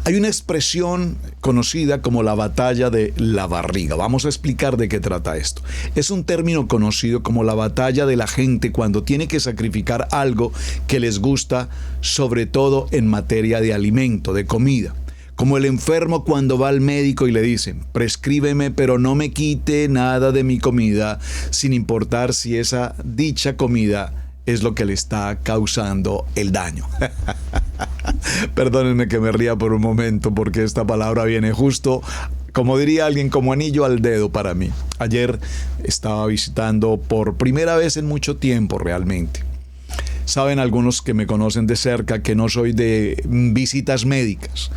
Hay una expresión conocida como la batalla de la barriga. Vamos a explicar de qué trata esto. Es un término conocido como la batalla de la gente cuando tiene que sacrificar algo que les gusta, sobre todo en materia de alimento, de comida. Como el enfermo cuando va al médico y le dicen, prescríbeme, pero no me quite nada de mi comida, sin importar si esa dicha comida es lo que le está causando el daño. Perdónenme que me ría por un momento, porque esta palabra viene justo, como diría alguien, como anillo al dedo para mí. Ayer estaba visitando por primera vez en mucho tiempo realmente. Saben algunos que me conocen de cerca que no soy de visitas médicas.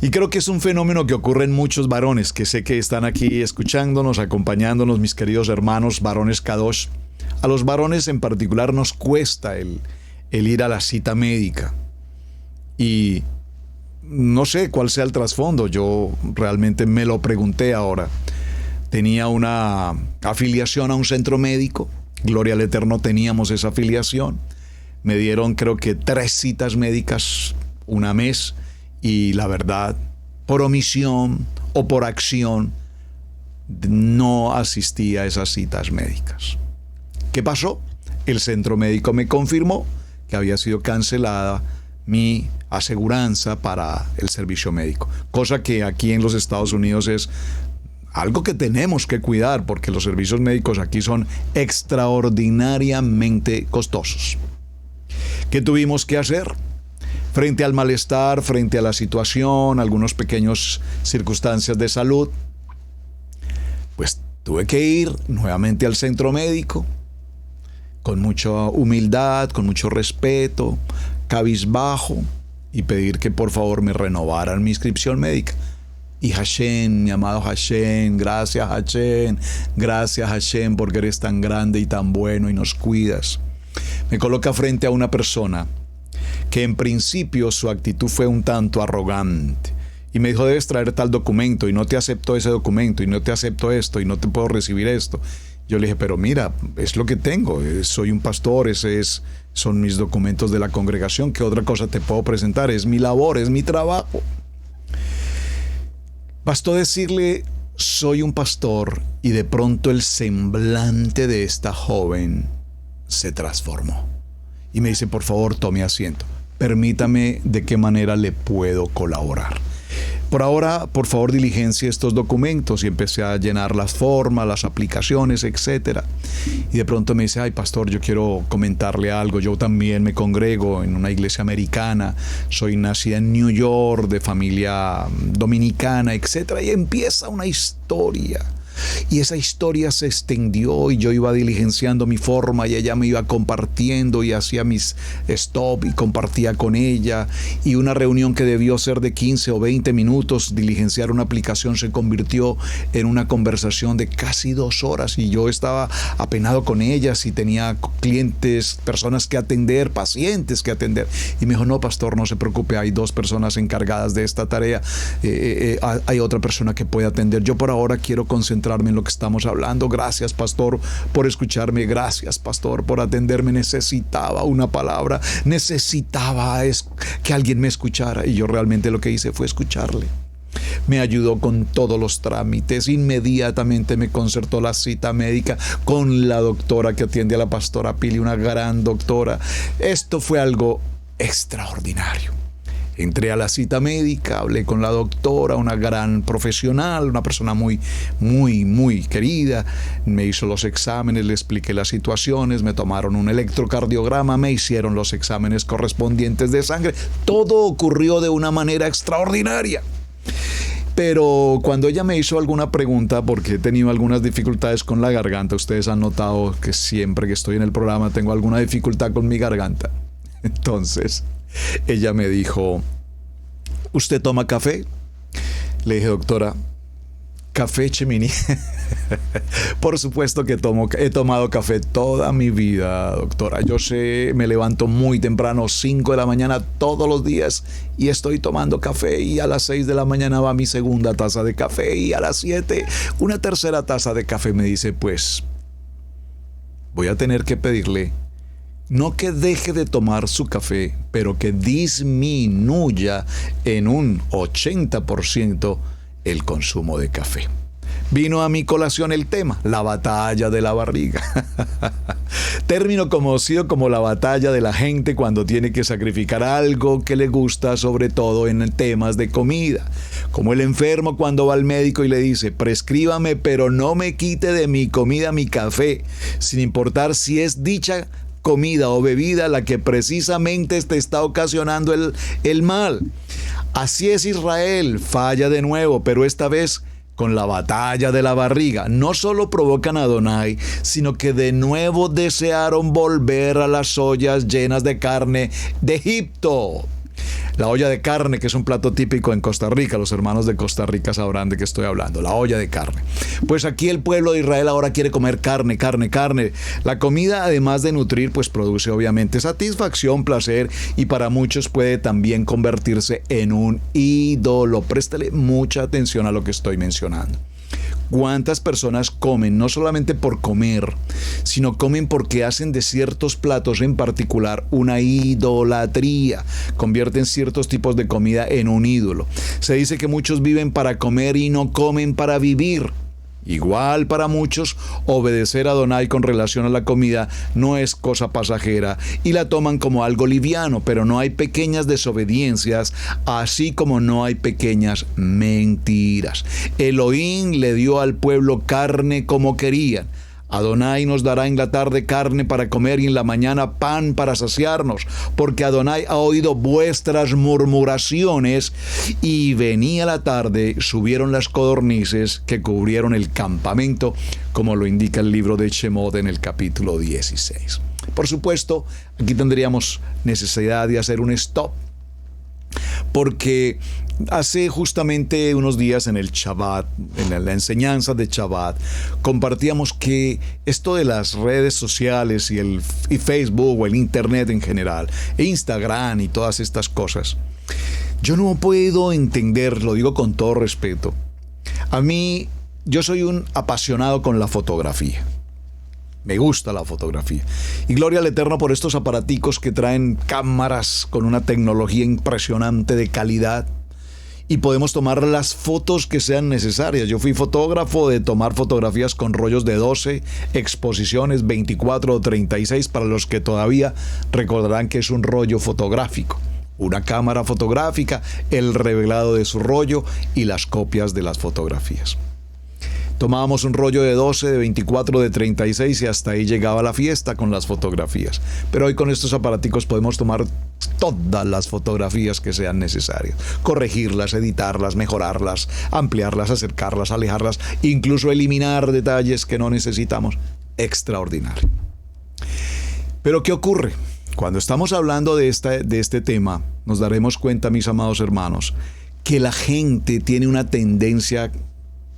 Y creo que es un fenómeno que ocurre en muchos varones, que sé que están aquí escuchándonos, acompañándonos, mis queridos hermanos, varones Kadosh. A los varones en particular nos cuesta el ir a la cita médica. Y no sé cuál sea el trasfondo, yo realmente me lo pregunté ahora. Tenía una afiliación a un centro médico, gloria al Eterno, teníamos esa afiliación. Me dieron creo que 3 citas médicas una mes y la verdad, por omisión o por acción, no asistí a esas citas médicas. ¿Qué pasó? El centro médico me confirmó que había sido cancelada mi aseguranza para el servicio médico, cosa que aquí en los Estados Unidos es algo que tenemos que cuidar porque los servicios médicos aquí son extraordinariamente costosos. ¿Qué tuvimos que hacer? Frente al malestar, frente a la situación, algunas pequeñas circunstancias de salud, pues tuve que ir nuevamente al centro médico con mucha humildad, con mucho respeto, cabizbajo, y pedir que por favor me renovaran mi inscripción médica. Y Hashem, mi amado Hashem, gracias Hashem, porque eres tan grande y tan bueno y nos cuidas. Me coloca frente a una persona que en principio su actitud fue un tanto arrogante. Y me dijo, debes traer tal documento, y no te acepto ese documento, y no te acepto esto, y no te puedo recibir esto. Yo le dije, pero mira, es lo que tengo, soy un pastor, son mis documentos de la congregación, ¿qué otra cosa te puedo presentar? Es mi labor, es mi trabajo. Bastó decirle, soy un pastor, y de pronto el semblante de esta joven se transformó. Y me dice, por favor, tome asiento. Permítame de qué manera le puedo colaborar. Por ahora, por favor, diligencie estos documentos. Y empecé a llenar las formas, las aplicaciones, etc. Y de pronto me dice, ay, pastor, yo quiero comentarle algo. Yo también me congrego en una iglesia americana. Soy nacida en New York, de familia dominicana, etc. Y empieza una historia. Y esa historia se extendió y yo iba diligenciando mi forma y ella me iba compartiendo y hacía mis stop y compartía con ella, y una reunión que debió ser de 15 o 20 minutos, diligenciar una aplicación, se convirtió en una conversación de casi 2 horas y yo estaba apenado con ellas y tenía clientes, personas que atender, pacientes que atender, y me dijo, no, pastor, no se preocupe, hay 2 personas encargadas de esta tarea, hay otra persona que puede atender, yo por ahora quiero concentrarme en lo que estamos hablando. Gracias, pastor, por escucharme. Gracias, pastor, por atenderme. Necesitaba una palabra, necesitaba que alguien me escuchara, y yo realmente lo que hice fue escucharle. Me ayudó con todos los trámites, inmediatamente me concertó la cita médica con la doctora que atiende a la pastora Pili, una gran doctora. Esto fue algo extraordinario. Entré a la cita médica, hablé con la doctora, una gran profesional, una persona muy, muy, muy querida. Me hizo los exámenes, le expliqué las situaciones, me tomaron un electrocardiograma, me hicieron los exámenes correspondientes de sangre. Todo ocurrió de una manera extraordinaria. Pero cuando ella me hizo alguna pregunta, porque he tenido algunas dificultades con la garganta, ustedes han notado que siempre que estoy en el programa tengo alguna dificultad con mi garganta. Entonces, ella me dijo, ¿usted toma café? Le dije, doctora, café Chimini. Por supuesto que he tomado café toda mi vida, doctora. Yo sé, me levanto muy temprano, 5 de la mañana todos los días y estoy tomando café, y a las 6 de la mañana va mi segunda taza de café y a las 7 una tercera taza de café. Me dice, pues voy a tener que pedirle no que deje de tomar su café, pero que disminuya en un 80% el consumo de café. Vino a mi colación el tema, la batalla de la barriga. Término conocido como la batalla de la gente cuando tiene que sacrificar algo que le gusta, sobre todo en temas de comida. Como el enfermo cuando va al médico y le dice, prescríbame, pero no me quite de mi comida mi café, sin importar si es dicha comida o bebida la que precisamente te está ocasionando el mal. Así es Israel, falla de nuevo, pero esta vez con la batalla de la barriga. No solo provocan a Adonai, sino que de nuevo desearon volver a las ollas llenas de carne de Egipto. La olla de carne, que es un plato típico en Costa Rica, los hermanos de Costa Rica sabrán de qué estoy hablando, la olla de carne. Pues aquí el pueblo de Israel ahora quiere comer carne. La comida, además de nutrir, pues produce obviamente satisfacción, placer, y para muchos puede también convertirse en un ídolo. Préstele mucha atención a lo que estoy mencionando. ¿Cuántas personas comen no solamente por comer, sino comen porque hacen de ciertos platos en particular una idolatría? Convierten ciertos tipos de comida en un ídolo. Se dice que muchos viven para comer y no comen para vivir. Igual para muchos, obedecer a Adonai con relación a la comida no es cosa pasajera y la toman como algo liviano, pero no hay pequeñas desobediencias, así como no hay pequeñas mentiras. Elohim le dio al pueblo carne como querían. Adonai nos dará en la tarde carne para comer y en la mañana pan para saciarnos, porque Adonai ha oído vuestras murmuraciones. Y venía la tarde, subieron las codornices que cubrieron el campamento, como lo indica el libro de Shemot en el capítulo 16. Por supuesto, aquí tendríamos necesidad de hacer un stop, porque hace justamente unos días en el Shabbat, en la enseñanza de Shabbat, compartíamos que esto de las redes sociales y Facebook o el Internet en general, e Instagram y todas estas cosas, yo no puedo entender, lo digo con todo respeto. Yo soy un apasionado con la fotografía. Me gusta la fotografía. Y gloria al Eterno por estos aparaticos que traen cámaras con una tecnología impresionante de calidad. Y podemos tomar las fotos que sean necesarias. Yo fui fotógrafo de tomar fotografías con rollos de 12 exposiciones, 24 o 36, para los que todavía recordarán que es un rollo fotográfico. Una cámara fotográfica, el revelado de su rollo y las copias de las fotografías. Tomábamos un rollo de 12, de 24, de 36 y hasta ahí llegaba la fiesta con las fotografías. Pero hoy con estos aparaticos podemos tomar todas las fotografías que sean necesarias. Corregirlas, editarlas, mejorarlas, ampliarlas, acercarlas, alejarlas, incluso eliminar detalles que no necesitamos. Extraordinario. Pero ¿qué ocurre? Cuando estamos hablando de este tema, nos daremos cuenta, mis amados hermanos, que la gente tiene una tendencia.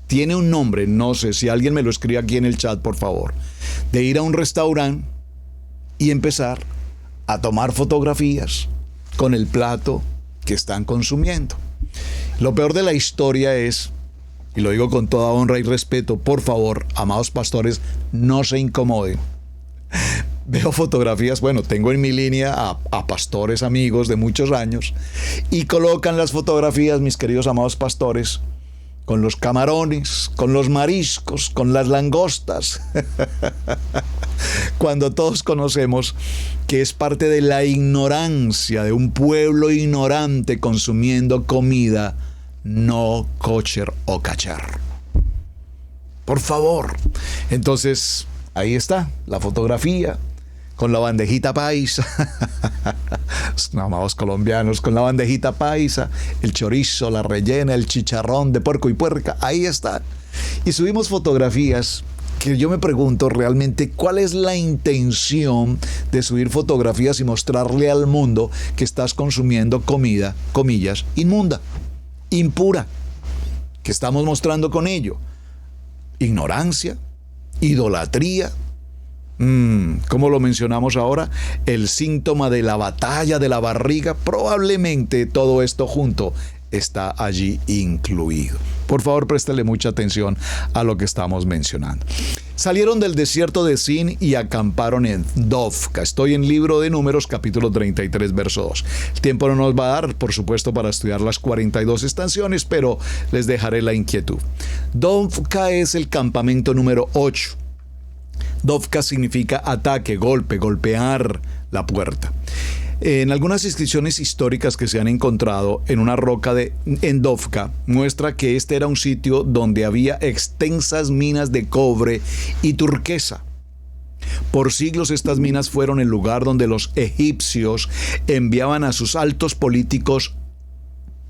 Tiene un nombre, no sé si alguien me lo escribe aquí en el chat, por favor, de ir a un restaurante y empezar a tomar fotografías con el plato que están consumiendo. Lo peor de la historia es, y lo digo con toda honra y respeto, por favor, amados pastores, no se incomoden. Veo fotografías, tengo en mi línea a pastores amigos de muchos años y colocan las fotografías, mis queridos amados pastores, con los camarones, con los mariscos, con las langostas, cuando todos conocemos que es parte de la ignorancia de un pueblo ignorante consumiendo comida no kosher o kachar. Por favor. Entonces, ahí está la fotografía con la bandejita paisa amados colombianos, con la bandejita paisa, el chorizo, la rellena, el chicharrón de puerco y puerca, ahí está. Y subimos fotografías que yo me pregunto realmente cuál es la intención de subir fotografías y mostrarle al mundo que estás consumiendo comida, comillas, inmunda, impura. ¿Qué estamos mostrando con ello? Ignorancia, idolatría. ¿Cómo lo mencionamos ahora? El síntoma de la batalla de la barriga. Probablemente todo esto junto está allí incluido. Por favor, préstale mucha atención a lo que estamos mencionando. Salieron del desierto de Sin y acamparon en Dovka. Estoy en Libro de Números, capítulo 33, verso 2. El tiempo no nos va a dar, por supuesto, para estudiar las 42 estaciones, pero les dejaré la inquietud. Dovka es el campamento número 8. Dovka significa ataque, golpe, golpear la puerta. En algunas inscripciones históricas que se han encontrado en una roca en Dovka, muestra que este era un sitio donde había extensas minas de cobre y turquesa. Por siglos estas minas fueron el lugar donde los egipcios enviaban a sus altos políticos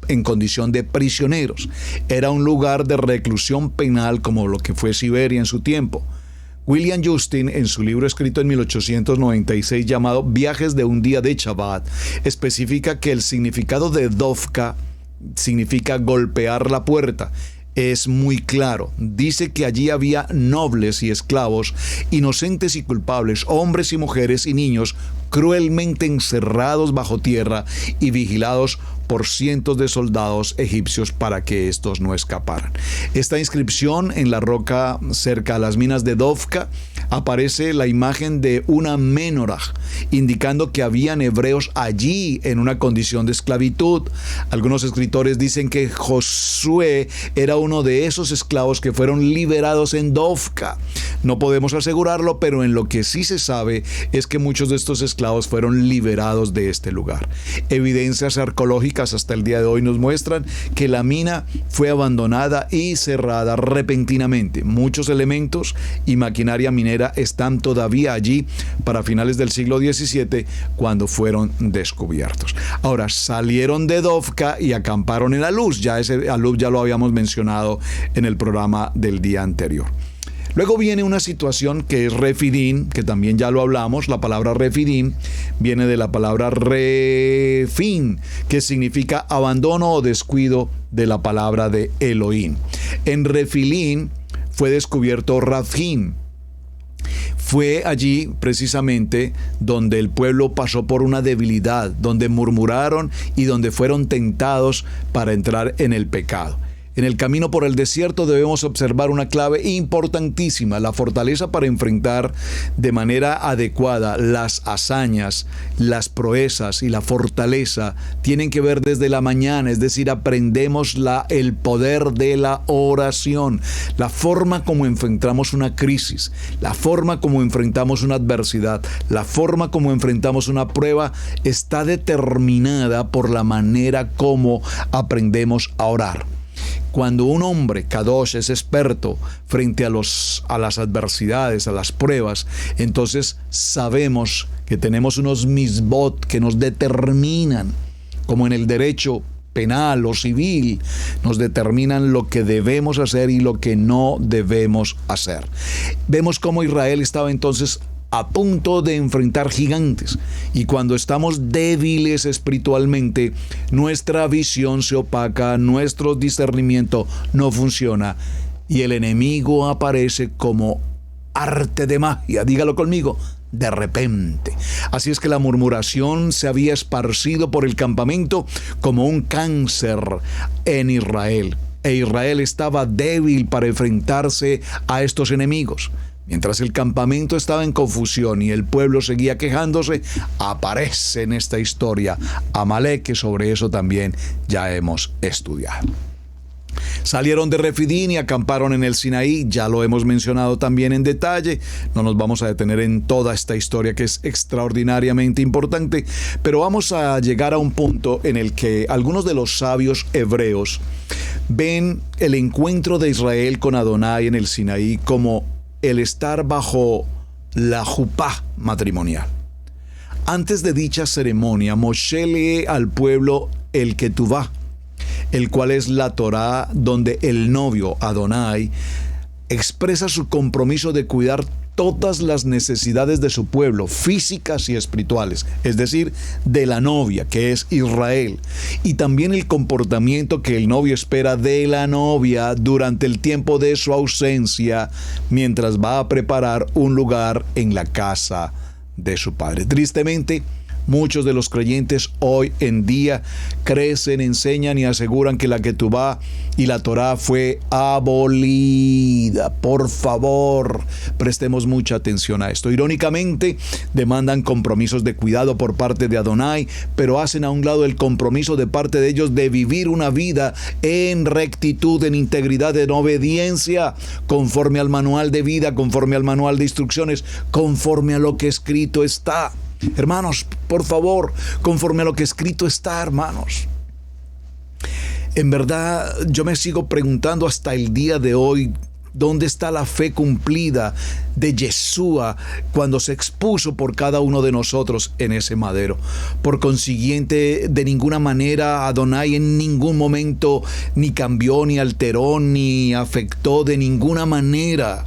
en condición de prisioneros. Era un lugar de reclusión penal como lo que fue Siberia en su tiempo. William Justin, en su libro escrito en 1896 llamado Viajes de un día de Shabbat, especifica que el significado de Dovka significa golpear la puerta. Es muy claro. Dice que allí había nobles y esclavos, inocentes y culpables, hombres y mujeres y niños, cruelmente encerrados bajo tierra y vigilados por cientos de soldados egipcios para que estos no escaparan. Esta inscripción en la roca cerca a las minas de Dovka aparece la imagen de una menorá, indicando que habían hebreos allí en una condición de esclavitud. Algunos escritores dicen que Josué era uno de esos esclavos que fueron liberados en Dovka. No podemos asegurarlo, pero en lo que sí se sabe es que muchos de estos esclavos fueron liberados de este lugar. Evidencias arqueológicas hasta el día de hoy nos muestran que la mina fue abandonada y cerrada repentinamente. Muchos elementos y maquinaria minera están todavía allí para finales del siglo XVII, cuando fueron descubiertos. Ahora, salieron de Dovka y acamparon en Aluz. Ya ese Aluz ya lo habíamos mencionado en el programa del día anterior. Luego viene una situación que es Refidim, que también ya lo hablamos. La palabra Refidim viene de la palabra refin, que significa abandono o descuido de la palabra de Elohim. En Refilim fue descubierto Rafim. Fue allí precisamente donde el pueblo pasó por una debilidad, donde murmuraron y donde fueron tentados para entrar en el pecado. En el camino por el desierto debemos observar una clave importantísima: la fortaleza para enfrentar de manera adecuada las hazañas, las proezas y la fortaleza tienen que ver desde la mañana, es decir, aprendemos el poder de la oración, la forma como enfrentamos una crisis, la forma como enfrentamos una adversidad, la forma como enfrentamos una prueba está determinada por la manera como aprendemos a orar. Cuando un hombre, Kadosh, es experto frente a las adversidades, a las pruebas, entonces sabemos que tenemos unos misbot que nos determinan, como en el derecho penal o civil, nos determinan lo que debemos hacer y lo que no debemos hacer. Vemos cómo Israel estaba entonces a punto de enfrentar gigantes, y cuando estamos débiles espiritualmente, nuestra visión se opaca, nuestro discernimiento no funciona y el enemigo aparece como arte de magia. Dígalo conmigo: de repente. Así es que la murmuración se había esparcido por el campamento como un cáncer en Israel, e Israel estaba débil para enfrentarse a estos enemigos. Mientras el campamento estaba en confusión y el pueblo seguía quejándose, aparece en esta historia Amalek, que sobre eso también ya hemos estudiado. Salieron de Refidim y acamparon en el Sinaí. Ya lo hemos mencionado también en detalle. No nos vamos a detener en toda esta historia, que es extraordinariamente importante, pero vamos a llegar a un punto en el que algunos de los sabios hebreos ven el encuentro de Israel con Adonai en el Sinaí como el estar bajo la jupá matrimonial. Antes de dicha ceremonia, Moshe lee al pueblo el Ketubá, el cual es la Torá, donde el novio, Adonai, expresa su compromiso de cuidar todas las necesidades de su pueblo, físicas y espirituales, es decir, de la novia, que es Israel, y también el comportamiento que el novio espera de la novia durante el tiempo de su ausencia, mientras va a preparar un lugar en la casa de su padre. Tristemente, muchos de los creyentes hoy en día crecen, enseñan y aseguran que la Ketubá y la Torá fue abolida. Por favor, prestemos mucha atención a esto. Irónicamente, demandan compromisos de cuidado por parte de Adonai, pero hacen a un lado el compromiso de parte de ellos de vivir una vida en rectitud, en integridad, en obediencia, conforme al manual de vida, conforme al manual de instrucciones, conforme a lo que escrito está. Hermanos, por favor, conforme a lo que escrito está, hermanos. En verdad, yo me sigo preguntando hasta el día de hoy, ¿dónde está la fe cumplida de Yeshua cuando se expuso por cada uno de nosotros en ese madero? Por consiguiente, de ninguna manera Adonai en ningún momento ni cambió, ni alteró, ni afectó de ninguna manera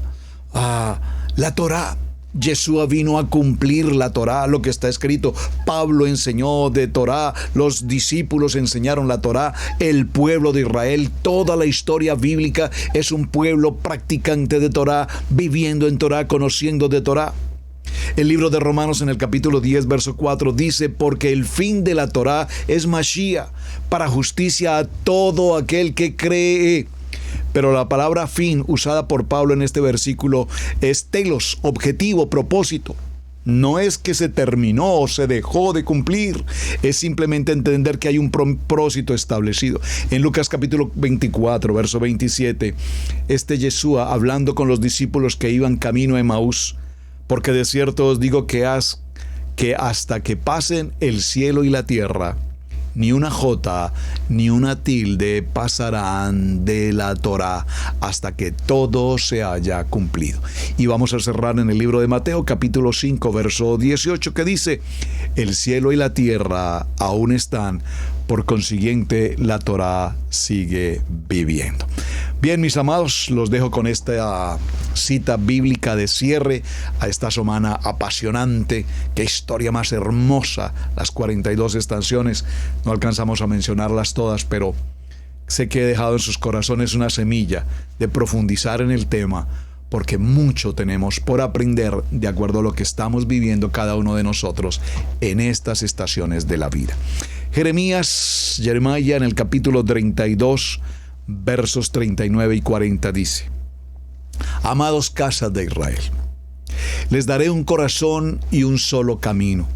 la Torá. Yeshua vino a cumplir la Torá, lo que está escrito. Pablo enseñó de Torá, los discípulos enseñaron la Torá, el pueblo de Israel, toda la historia bíblica es un pueblo practicante de Torá, viviendo en Torá, conociendo de Torá. El libro de Romanos en el capítulo 10, verso 4 dice: porque el fin de la Torá es Mashiach, para justicia a todo aquel que cree. Pero la palabra fin usada por Pablo en este versículo es telos, objetivo, propósito. No es que se terminó o se dejó de cumplir, es simplemente entender que hay un propósito establecido. En Lucas capítulo 24, verso 27, Yeshua hablando con los discípulos que iban camino a Emaús: porque de cierto os digo que hasta que pasen el cielo y la tierra, ni una jota ni una tilde pasarán de la Torá hasta que todo se haya cumplido. Y vamos a cerrar en el libro de Mateo capítulo 5 verso 18, que dice: el cielo y la tierra aún están, por consiguiente la Torá sigue viviendo. Bien, mis amados, los dejo con esta cita bíblica de cierre a esta semana apasionante. Qué historia más hermosa, las 42 estaciones. No alcanzamos a mencionarlas todas, pero sé que he dejado en sus corazones una semilla de profundizar en el tema, porque mucho tenemos por aprender de acuerdo a lo que estamos viviendo cada uno de nosotros en estas estaciones de la vida. Jeremías en el capítulo 32, versos 39 y 40 dice: amados casas de Israel, les daré un corazón y un solo camino,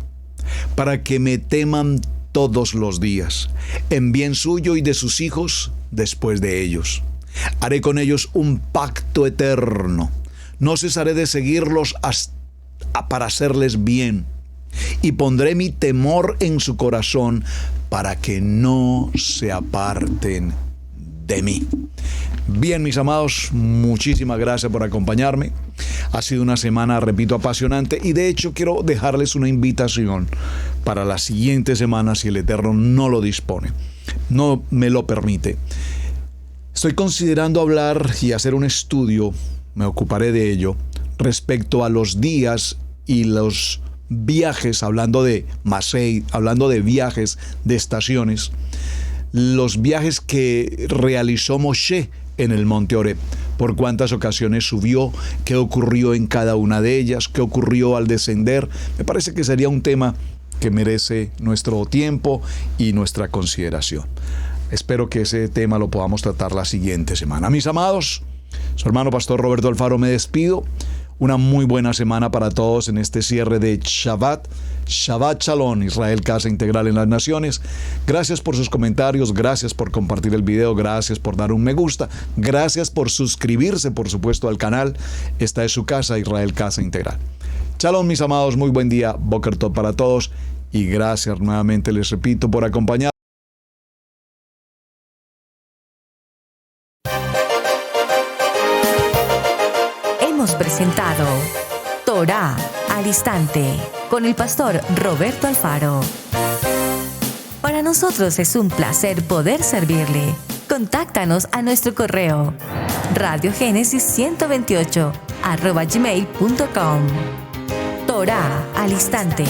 para que me teman todos los días, en bien suyo y de sus hijos después de ellos. Haré con ellos un pacto eterno, no cesaré de seguirlos para hacerles bien, y pondré mi temor en su corazón para que no se aparten de mí. Bien, mis amados, muchísimas gracias por acompañarme. Ha sido una semana, repito, apasionante, y de hecho quiero dejarles una invitación para la siguiente semana, si el Eterno no lo dispone, no me lo permite. Estoy considerando hablar y hacer un estudio, me ocuparé de ello, respecto a los días y los viajes, hablando de Masei, hablando de viajes de estaciones, los viajes que realizó Moshe en el monte Oreb, por cuántas ocasiones subió, qué ocurrió en cada una de ellas, qué ocurrió al descender. Me parece que sería un tema que merece nuestro tiempo y nuestra consideración. Espero que ese tema lo podamos tratar la siguiente semana. Mis amados, su hermano Pastor Roberto Alfaro me despido. Una muy buena semana para todos en este cierre de Shabbat. Shabbat Shalom, Israel, Casa Integral en las Naciones. Gracias por sus comentarios, gracias por compartir el video, gracias por dar un me gusta, gracias por suscribirse, por supuesto, al canal. Esta es su casa, Israel, Casa Integral. Shalom, mis amados, muy buen día, Boker Tov para todos, y gracias nuevamente, les repito, por acompañar. Hemos presentado Torá al Instante con el pastor Roberto Alfaro. Para nosotros es un placer poder servirle. Contáctanos a nuestro correo radiogenesis128@gmail.com. Torá al Instante.